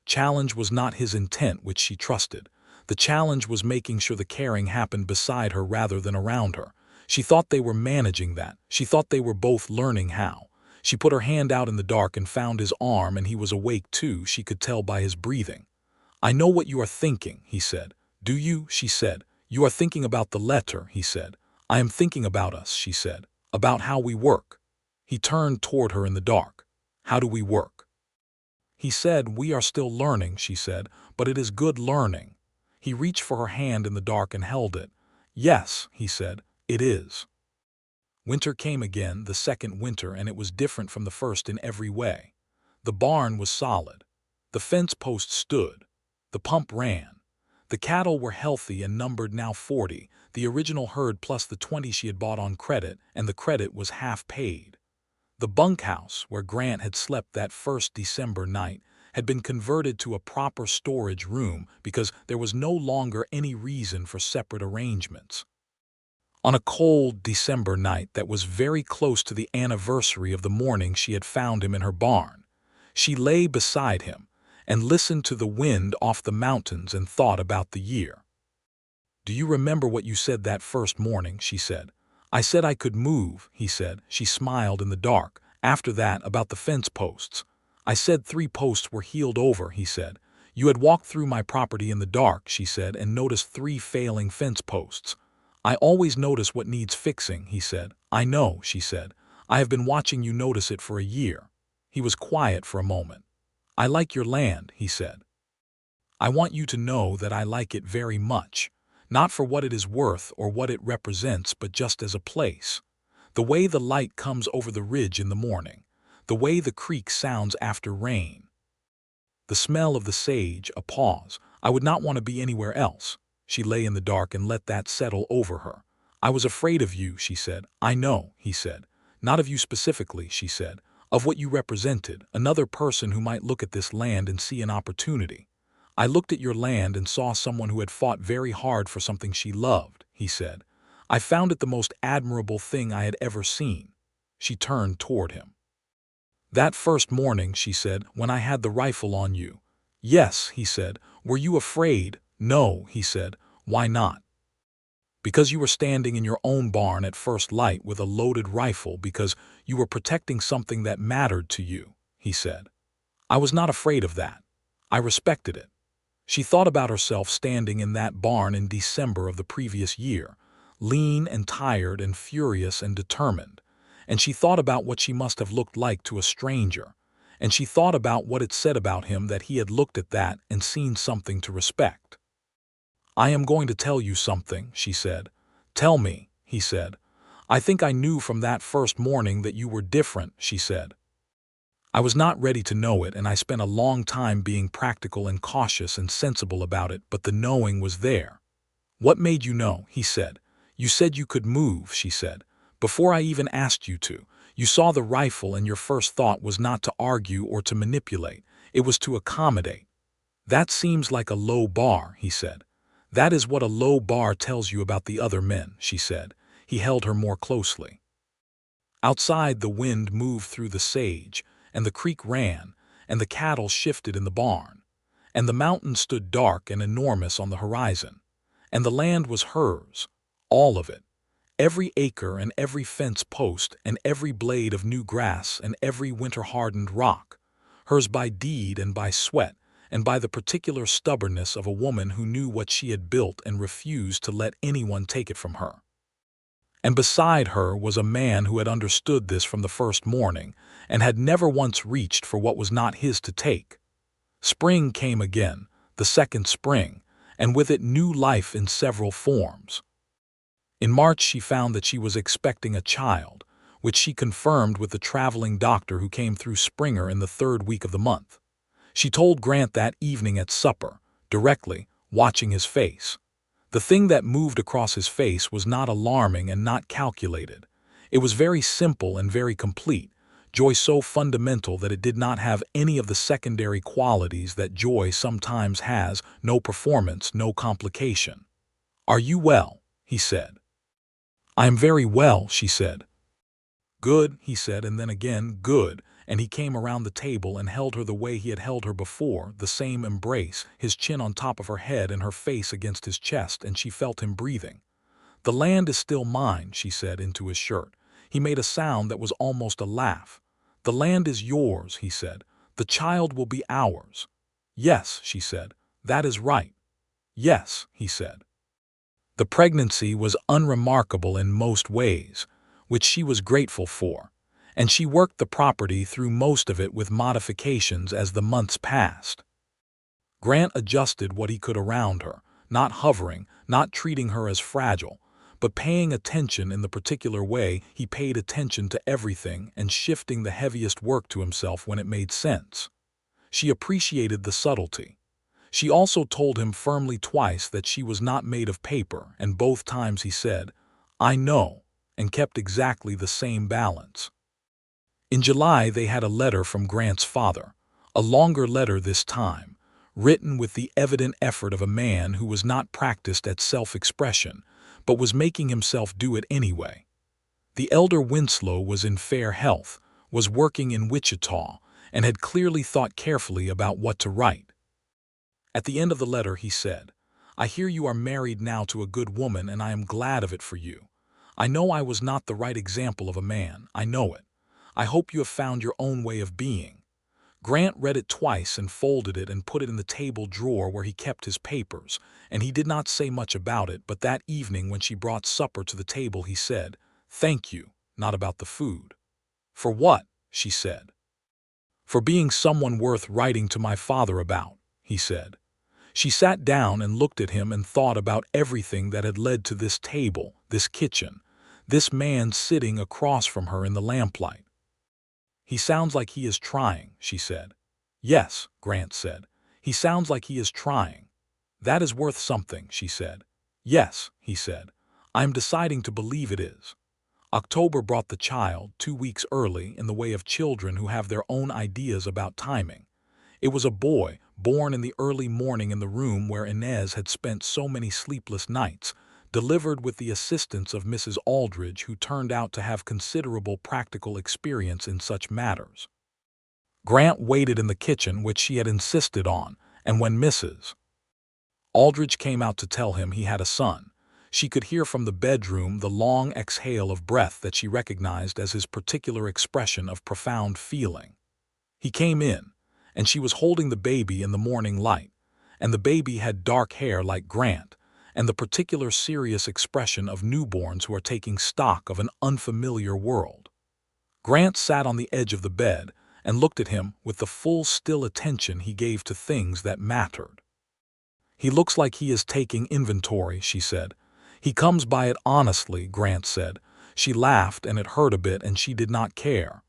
Speaker 1: Challenge was not his intent, which she trusted. The challenge was making sure the caring happened beside her rather than around her. She thought they were managing that. She thought they were both learning how. She put her hand out in the dark and found his arm, and he was awake too, she could tell by his breathing. "I know what you are thinking," he said. "Do you?" she said. "You are thinking about the letter," he said. "I am thinking about us," she said. "About how we work." He turned toward her in the dark. "How do we work?" He said, "We are still learning," she said, "but it is good learning." He reached for her hand in the dark and held it. "Yes," he said, "it is." Winter came again, the second winter, and it was different from the first in every way. The barn was solid. The fence post stood. The pump ran. The cattle were healthy and numbered now 40, the original herd plus the 20 she had bought on credit, and the credit was half paid. The bunkhouse, where Grant had slept that first December night, had been converted to a proper storage room because there was no longer any reason for separate arrangements. On a cold December night that was very close to the anniversary of the morning she had found him in her barn, she lay beside him and listened to the wind off the mountains and thought about the year. "Do you remember what you said that first morning?" she said. "I said I could move," he said. She smiled in the dark. "After that, about the fence posts." "I said 3 posts were healed over," he said. "You had walked through my property in the dark," she said, "and noticed 3 failing fence posts." "I always notice what needs fixing," he said. "I know," she said. "I have been watching you notice it for a year." He was quiet for a moment. "I like your land," he said. "I want you to know that I like it very much. Not for what it is worth or what it represents, but just as a place. The way the light comes over the ridge in the morning. The way the creek sounds after rain. The smell of the sage." A pause. "I would not want to be anywhere else." She lay in the dark and let that settle over her. "I was afraid of you," she said. "I know," he said. "Not of you specifically," she said. "Of what you represented, another person who might look at this land and see an opportunity." "I looked at your land and saw someone who had fought very hard for something she loved," he said. "I found it the most admirable thing I had ever seen." She turned toward him. "That first morning," she said, "when I had the rifle on you." "Yes," he said. "Were you afraid?" "No," he said. "Why not?" "Because you were standing in your own barn at first light with a loaded rifle, because you were protecting something that mattered to you," he said. "I was not afraid of that. I respected it." She thought about herself standing in that barn in December of the previous year, lean and tired and furious and determined, and she thought about what she must have looked like to a stranger, and she thought about what it said about him that he had looked at that and seen something to respect. "I am going to tell you something," she said. "Tell me," he said. "I think I knew from that first morning that you were different," she said. "I was not ready to know it, and I spent a long time being practical and cautious and sensible about it, but the knowing was there." "What made you know?" he said. "You said you could move," she said. "Before I even asked you to. You saw the rifle and your first thought was not to argue or to manipulate. It was to accommodate." "That seems like a low bar," he said. "That is what a low bar tells you about the other men," she said. He held her more closely. Outside, the wind moved through the sage, and the creek ran, and the cattle shifted in the barn, and the mountain stood dark and enormous on the horizon, and the land was hers, all of it, every acre and every fence post and every blade of new grass and every winter-hardened rock, hers by deed and by sweat, and by the particular stubbornness of a woman who knew what she had built and refused to let anyone take it from her. And beside her was a man who had understood this from the first morning and had never once reached for what was not his to take. Spring came again, the second spring, and with it new life in several forms. In March, she found that she was expecting a child, which she confirmed with the traveling doctor who came through Springer in the third week of the month. She told Grant that evening at supper, directly, watching his face. The thing that moved across his face was not alarming and not calculated. It was very simple and very complete, joy so fundamental that it did not have any of the secondary qualities that joy sometimes has: no performance, no complication. "Are you well?" he said. "I am very well," she said. "Good," he said, and then again, "Good," and he came around the table and held her the way he had held her before, the same embrace, his chin on top of her head and her face against his chest, and she felt him breathing. "The land is still mine," she said into his shirt. He made a sound that was almost a laugh. "The land is yours," he said. "The child will be ours." "Yes," she said. "That is right." "Yes," he said. The pregnancy was unremarkable in most ways, which she was grateful for, and she worked the property through most of it with modifications as the months passed. Grant adjusted what he could around her, not hovering, not treating her as fragile, but paying attention in the particular way he paid attention to everything and shifting the heaviest work to himself when it made sense. She appreciated the subtlety. She also told him firmly twice that she was not made of paper, and both times he said, "I know," and kept exactly the same balance. In July they had a letter from Grant's father, a longer letter this time, written with the evident effort of a man who was not practiced at self-expression, but was making himself do it anyway. The elder Winslow was in fair health, was working in Wichita, and had clearly thought carefully about what to write. At the end of the letter he said, "I hear you are married now to a good woman, and I am glad of it for you. I know I was not the right example of a man, I know it. I hope you have found your own way of being." Grant read it twice and folded it and put it in the table drawer where he kept his papers, and he did not say much about it, but that evening when she brought supper to the table he said, "Thank you, not about the food." "For what?" she said. "For being someone worth writing to my father about," he said. She sat down and looked at him and thought about everything that had led to this table, this kitchen, this man sitting across from her in the lamplight. "He sounds like he is trying," she said. "Yes," Grant said. "He sounds like he is trying." "That is worth something," she said. "Yes," he said. "I am deciding to believe it is." October brought the child, 2 weeks early, in the way of children who have their own ideas about timing. It was a boy, born in the early morning in the room where Inez had spent so many sleepless nights, delivered with the assistance of Mrs. Aldridge, who turned out to have considerable practical experience in such matters. Grant waited in the kitchen, which she had insisted on, and when Mrs. Aldridge came out to tell him he had a son, she could hear from the bedroom the long exhale of breath that she recognized as his particular expression of profound feeling. He came in, and she was holding the baby in the morning light, and the baby had dark hair like Grant, and the particular serious expression of newborns who are taking stock of an unfamiliar world. Grant sat on the edge of the bed and looked at him with the full still attention he gave to things that mattered. "He looks like he is taking inventory," she said. "He comes by it honestly," Grant said. She laughed, and it hurt a bit, and she did not care.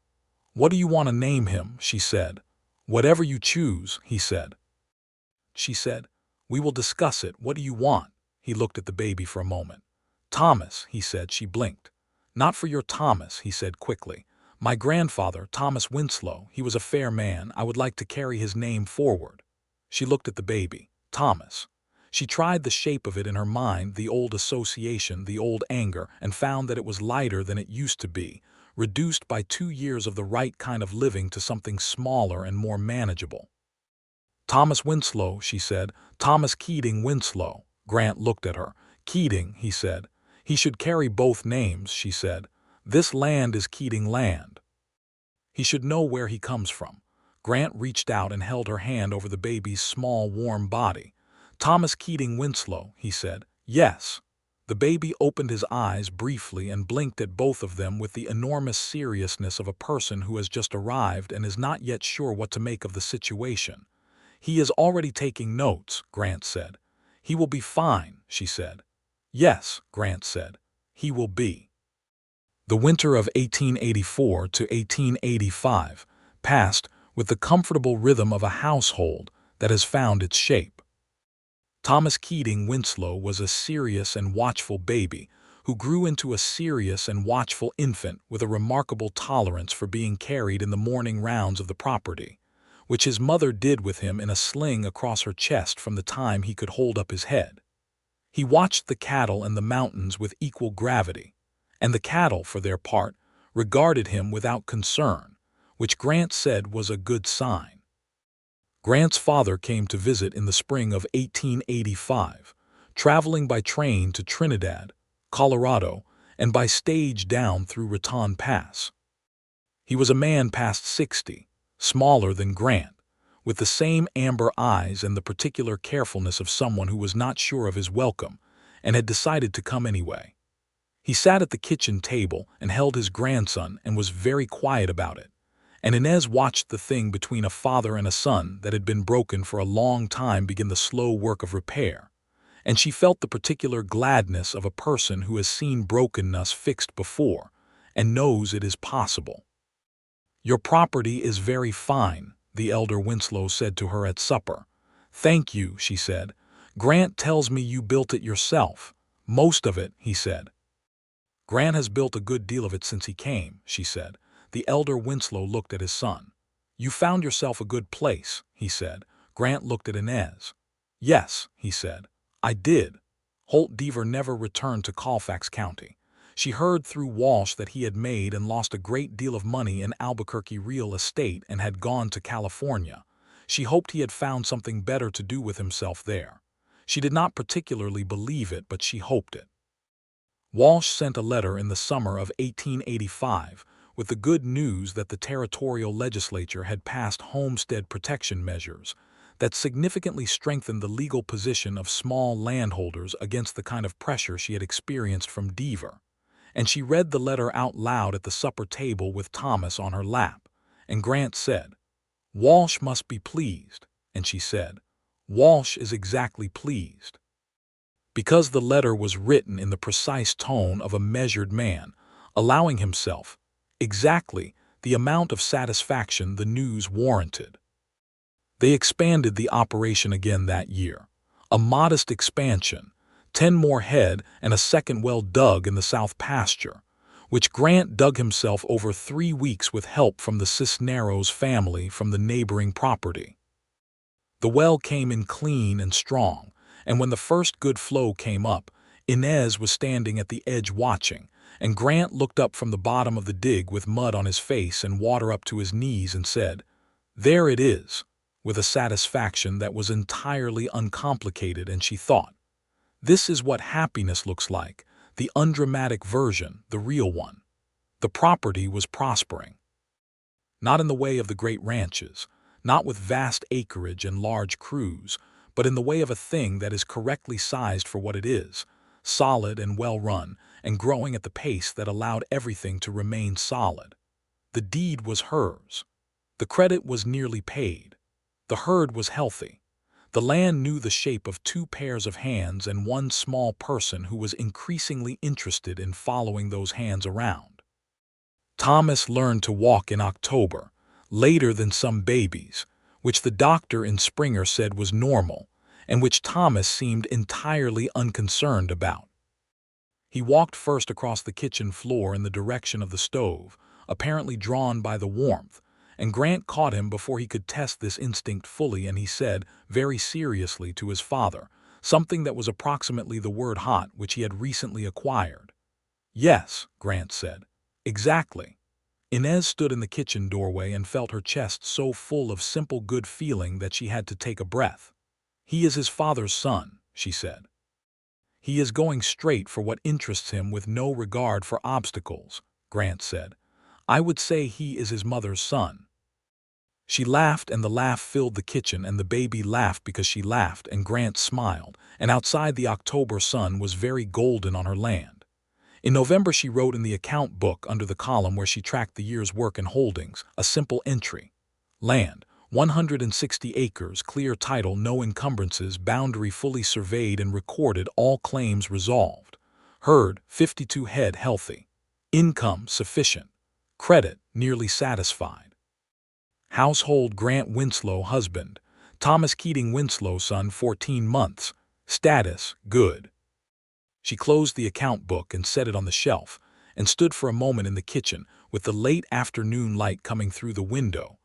Speaker 1: "What do you want to name him?" she said. "Whatever you choose," he said. She said, "We will discuss it. What do you want?" He looked at the baby for a moment. "Thomas," he said. She blinked. "Not for your Thomas," he said quickly. "My grandfather, Thomas Winslow, he was a fair man. I would like to carry his name forward." She looked at the baby. Thomas. She tried the shape of it in her mind, the old association, the old anger, and found that it was lighter than it used to be, reduced by 2 years of the right kind of living to something smaller and more manageable. "Thomas Winslow," she said. "Thomas Keating Winslow." Grant looked at her. "Keating," he said. "He should carry both names," she said. "This land is Keating land. He should know where he comes from." Grant reached out and held her hand over the baby's small, warm body. "Thomas Keating Winslow," he said. "Yes." The baby opened his eyes briefly and blinked at both of them with the enormous seriousness of a person who has just arrived and is not yet sure what to make of the situation. "He is already taking notes," Grant said. "He will be fine," she said. "Yes," Grant said. he will be. The winter of 1884 to 1885 passed with the comfortable rhythm of a household that has found its shape. Thomas Keating Winslow was a serious and watchful baby who grew into a serious and watchful infant with a remarkable tolerance for being carried in the morning rounds of the property, which his mother did with him in a sling across her chest from the time he could hold up his head. He watched the cattle and the mountains with equal gravity, and the cattle, for their part, regarded him without concern, which Grant said was a good sign. Grant's father came to visit in the spring of 1885, traveling by train to Trinidad, Colorado, and by stage down through Raton Pass. He was a man past 60, smaller than Grant, with the same amber eyes and the particular carefulness of someone who was not sure of his welcome and had decided to come anyway. He sat at the kitchen table and held his grandson and was very quiet about it, and Inez watched the thing between a father and a son that had been broken for a long time begin the slow work of repair, and she felt the particular gladness of a person who has seen brokenness fixed before and knows it is possible. "Your property is very fine," the elder Winslow said to her at supper. "Thank you," she said. "Grant tells me you built it yourself." "Most of it," he said. "Grant has built a good deal of it since he came," she said. The elder Winslow looked at his son. "You found yourself a good place," he said. Grant looked at Inez. "Yes," he said, "I did." Holt Deaver never returned to Colfax County. She heard through Walsh that he had made and lost a great deal of money in Albuquerque real estate and had gone to California. She hoped he had found something better to do with himself there. She did not particularly believe it, but she hoped it. Walsh sent a letter in the summer of 1885 with the good news that the territorial legislature had passed homestead protection measures that significantly strengthened the legal position of small landholders against the kind of pressure she had experienced from Deaver. And she read the letter out loud at the supper table with Thomas on her lap, and Grant said, "Walsh must be pleased," and she said, "Walsh is exactly pleased." Because the letter was written in the precise tone of a measured man, allowing himself exactly the amount of satisfaction the news warranted. They expanded the operation again that year, a modest expansion, 10 more head and a second well dug in the south pasture, which Grant dug himself over 3 weeks with help from the Cisneros family from the neighboring property. The well came in clean and strong, and when the first good flow came up, Inez was standing at the edge watching, and Grant looked up from the bottom of the dig with mud on his face and water up to his knees and said, "There it is," with a satisfaction that was entirely uncomplicated, and she thought, "This is what happiness looks like, the undramatic version, the real one." The property was prospering. Not in the way of the great ranches, not with vast acreage and large crews, but in the way of a thing that is correctly sized for what it is, solid and well-run, and growing at the pace that allowed everything to remain solid. The deed was hers. The credit was nearly paid. The herd was healthy. The land knew the shape of 2 pairs of hands and 1 small person who was increasingly interested in following those hands around. Thomas learned to walk in October, later than some babies, which the doctor in Springer said was normal, and which Thomas seemed entirely unconcerned about. He walked first across the kitchen floor in the direction of the stove, apparently drawn by the warmth, and Grant caught him before he could test this instinct fully, and he said, very seriously to his father, something that was approximately the word hot which he had recently acquired. "Yes," Grant said, "exactly." Inez stood in the kitchen doorway and felt her chest so full of simple good feeling that she had to take a breath. "He is his father's son," she said. "He is going straight for what interests him with no regard for obstacles," Grant said. "I would say he is his mother's son." She laughed, and the laugh filled the kitchen, and the baby laughed because she laughed, and Grant smiled, and outside the October sun was very golden on her land. In November she wrote in the account book under the column where she tracked the year's work and holdings, a simple entry. Land, 160 acres, clear title, no encumbrances, boundary fully surveyed and recorded, all claims resolved. Herd, 52 head healthy. Income, sufficient. Credit, nearly satisfied. Household, Grant Winslow, husband. Thomas Keating Winslow, son, 14 months. Status, good. She closed the account book and set it on the shelf, and stood for a moment in the kitchen with the late afternoon light coming through the window,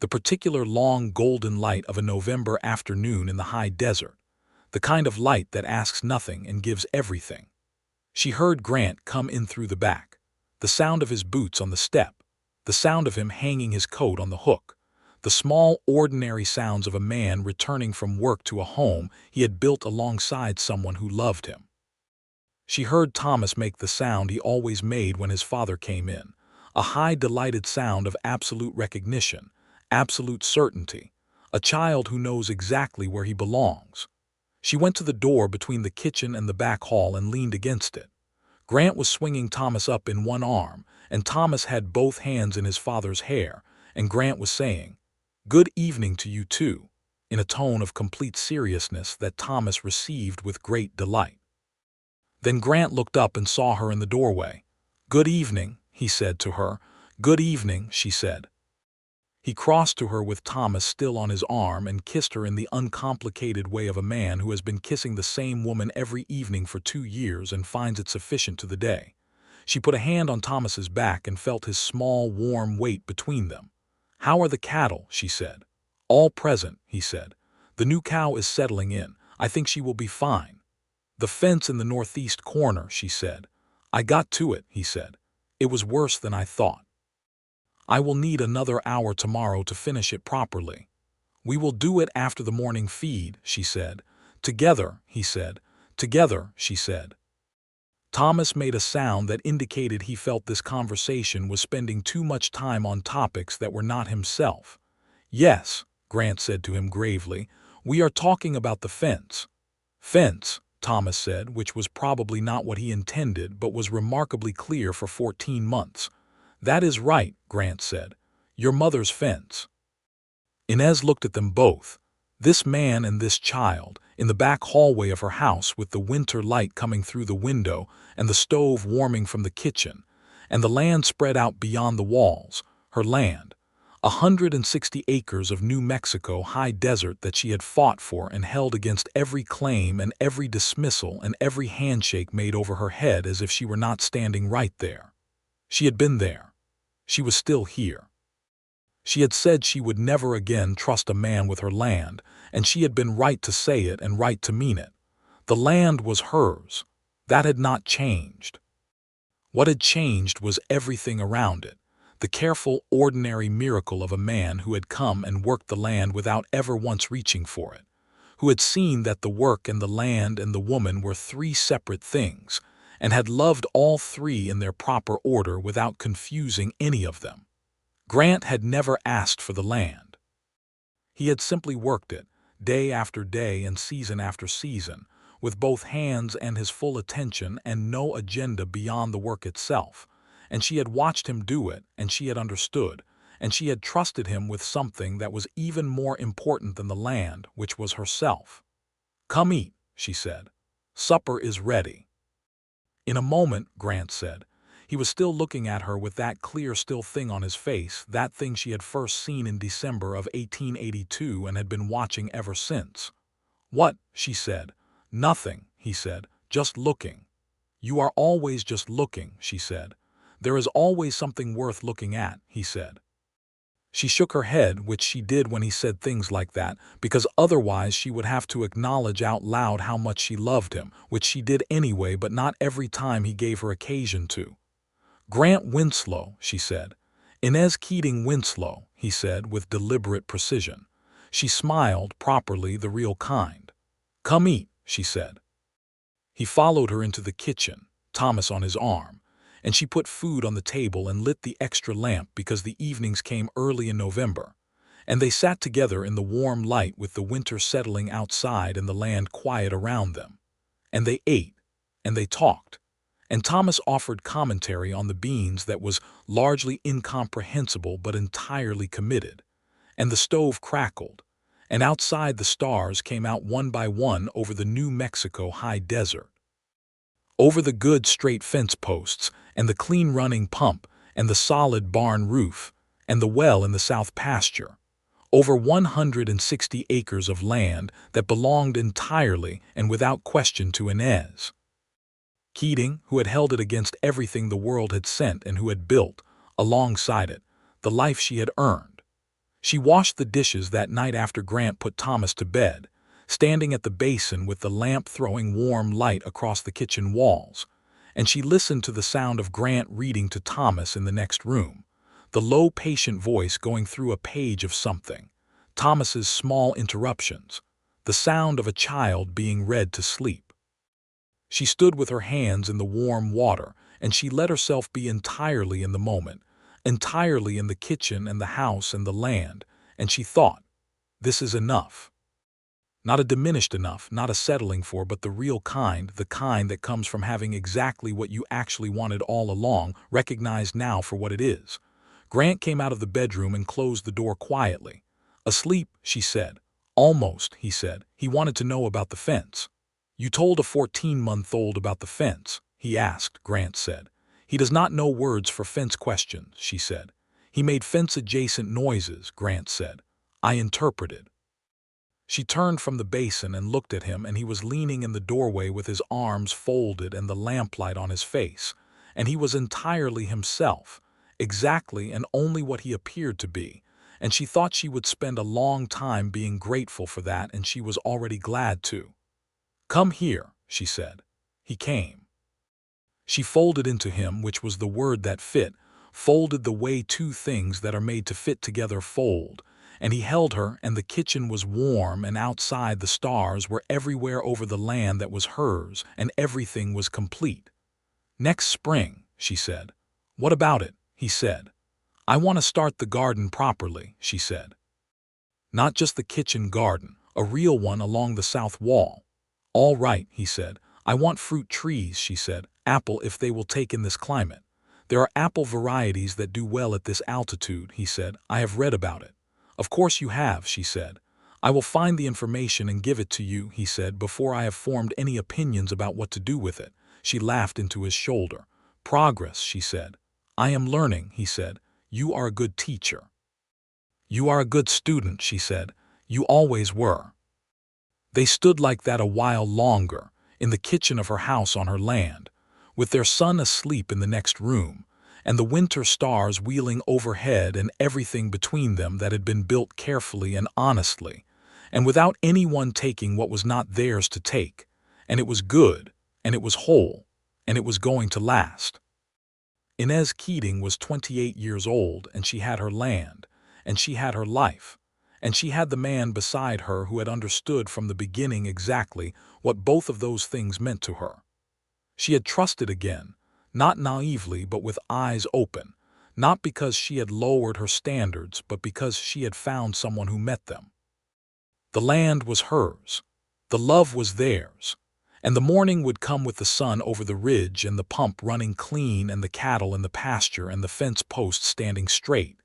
Speaker 1: the particular long golden light of a November afternoon in the high desert, the kind of light that asks nothing and gives everything. She heard Grant come in through the back, the sound of his boots on the step, the sound of him hanging his coat on the hook, the small, ordinary sounds of a man returning from work to a home he had built alongside someone who loved him. She heard Thomas make the sound he always made when his father came in, a high, delighted sound of absolute recognition, absolute certainty, a child who knows exactly where he belongs. She went to the door between the kitchen and the back hall and leaned against it. Grant was swinging Thomas up in one arm, and Thomas had both hands in his father's hair, and Grant was saying, "Good evening to you too," in a tone of complete seriousness that Thomas received with great delight. Then Grant looked up and saw her in the doorway. "Good evening," he said to her. "Good evening," she said. He crossed to her with Thomas still on his arm and kissed her in the uncomplicated way of a man who has been kissing the same woman every evening for 2 years and finds it sufficient to the day. She put a hand on Thomas's back and felt his small, warm weight between them. "How are the cattle?" she said. "All present," he said. "The new cow is settling in. I think she will be fine." "The fence in the northeast corner," she said. "I got to it," he said. "It was worse than I thought. I will need another hour tomorrow to finish it properly." "We will do it after the morning feed," she said. "Together," he said. "Together," she said. Thomas made a sound that indicated he felt this conversation was spending too much time on topics that were not himself. "Yes," Grant said to him gravely, "we are talking about the fence." "Fence," Thomas said, which was probably not what he intended but was remarkably clear for 14 months. "That is right," Grant said. "Your mother's fence." Inez looked at them both, this man and this child, in the back hallway of her house with the winter light coming through the window and the stove warming from the kitchen, and the land spread out beyond the walls, her land, 160 acres of New Mexico high desert that she had fought for and held against every claim and every dismissal and every handshake made over her head as if she were not standing right there. She had been there. She was still here. She had said she would never again trust a man with her land, and she had been right to say it and right to mean it. The land was hers. That had not changed. What had changed was everything around it, the careful, ordinary miracle of a man who had come and worked the land without ever once reaching for it, who had seen that the work and the land and the woman were 3 separate things, and had loved all 3 in their proper order without confusing any of them. Grant had never asked for the land. He had simply worked it, day after day and season after season, with both hands and his full attention and no agenda beyond the work itself, and she had watched him do it, and she had understood, and she had trusted him with something that was even more important than the land, which was herself. "Come eat," she said. "Supper is ready." "In a moment," Grant said. He was still looking at her with that clear still thing on his face, that thing she had first seen in December of 1882 and had been watching ever since. "What?" she said. "Nothing," he said. "Just looking." "You are always just looking," she said. "There is always something worth looking at," he said. She shook her head, which she did when he said things like that, because otherwise she would have to acknowledge out loud how much she loved him, which she did anyway, but not every time he gave her occasion to. "Grant Winslow," she said. "Inez Keating Winslow," he said with deliberate precision. She smiled, properly, the real kind. "Come eat," she said. He followed her into the kitchen, Thomas on his arm, and she put food on the table and lit the extra lamp because the evenings came early in November, and they sat together in the warm light with the winter settling outside and the land quiet around them. And they ate, and they talked, and Thomas offered commentary on the beans that was largely incomprehensible but entirely committed, and the stove crackled, and outside the stars came out one by one over the New Mexico high desert. Over the good straight fence posts, and the clean running pump, and the solid barn roof, and the well in the south pasture. Over 160 acres of land that belonged entirely and without question to Inez Keating, who had held it against everything the world had sent and who had built, alongside it, the life she had earned. She washed the dishes that night after Grant put Thomas to bed, standing at the basin with the lamp throwing warm light across the kitchen walls, and she listened to the sound of Grant reading to Thomas in the next room, the low, patient voice going through a page of something, Thomas's small interruptions, the sound of a child being read to sleep. She stood with her hands in the warm water, and she let herself be entirely in the moment, entirely in the kitchen and the house and the land, and she thought, this is enough. Not a diminished enough, not a settling for, but the real kind, the kind that comes from having exactly what you actually wanted all along, recognized now for what it is. Grant came out of the bedroom and closed the door quietly. Asleep, she said. Almost, he said. He wanted to know about the fence. You told a 14-month-old about the fence, he asked, Grant said. He does not know words for fence questions, she said. He made fence-adjacent noises, Grant said. I interpreted. She turned from the basin and looked at him, and he was leaning in the doorway with his arms folded and the lamplight on his face, and he was entirely himself, exactly and only what he appeared to be, and she thought she would spend a long time being grateful for that, and she was already glad to. Come here, she said. He came. She folded into him, which was the word that fit, folded the way two things that are made to fit together fold, and he held her, and the kitchen was warm, and outside the stars were everywhere over the land that was hers, and everything was complete. Next spring, she said. What about it? He said. I want to start the garden properly, she said. Not just the kitchen garden, a real one along the south wall. All right, he said. I want fruit trees, she said. Apple if they will take in this climate. There are apple varieties that do well at this altitude, he said. I have read about it. Of course you have, she said. I will find the information and give it to you, he said, before I have formed any opinions about what to do with it. She laughed into his shoulder. Progress, she said. I am learning, he said. You are a good teacher. You are a good student, she said. You always were. They stood like that a while longer, in the kitchen of her house on her land, with their son asleep in the next room, and the winter stars wheeling overhead and everything between them that had been built carefully and honestly, and without anyone taking what was not theirs to take, and it was good, and it was whole, and it was going to last. Inez Keating was 28 years old, and she had her land, and she had her life, and she had the man beside her who had understood from the beginning exactly what both of those things meant to her. She had trusted again, not naively but with eyes open, not because she had lowered her standards but because she had found someone who met them. The land was hers, the love was theirs, and the morning would come with the sun over the ridge and the pump running clean and the cattle in the pasture and the fence posts standing straight,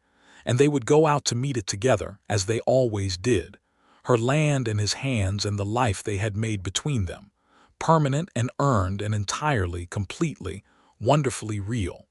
Speaker 1: and they would go out to meet it together, as they always did, her land in his hands and the life they had made between them, permanent and earned and entirely, completely, wonderfully real.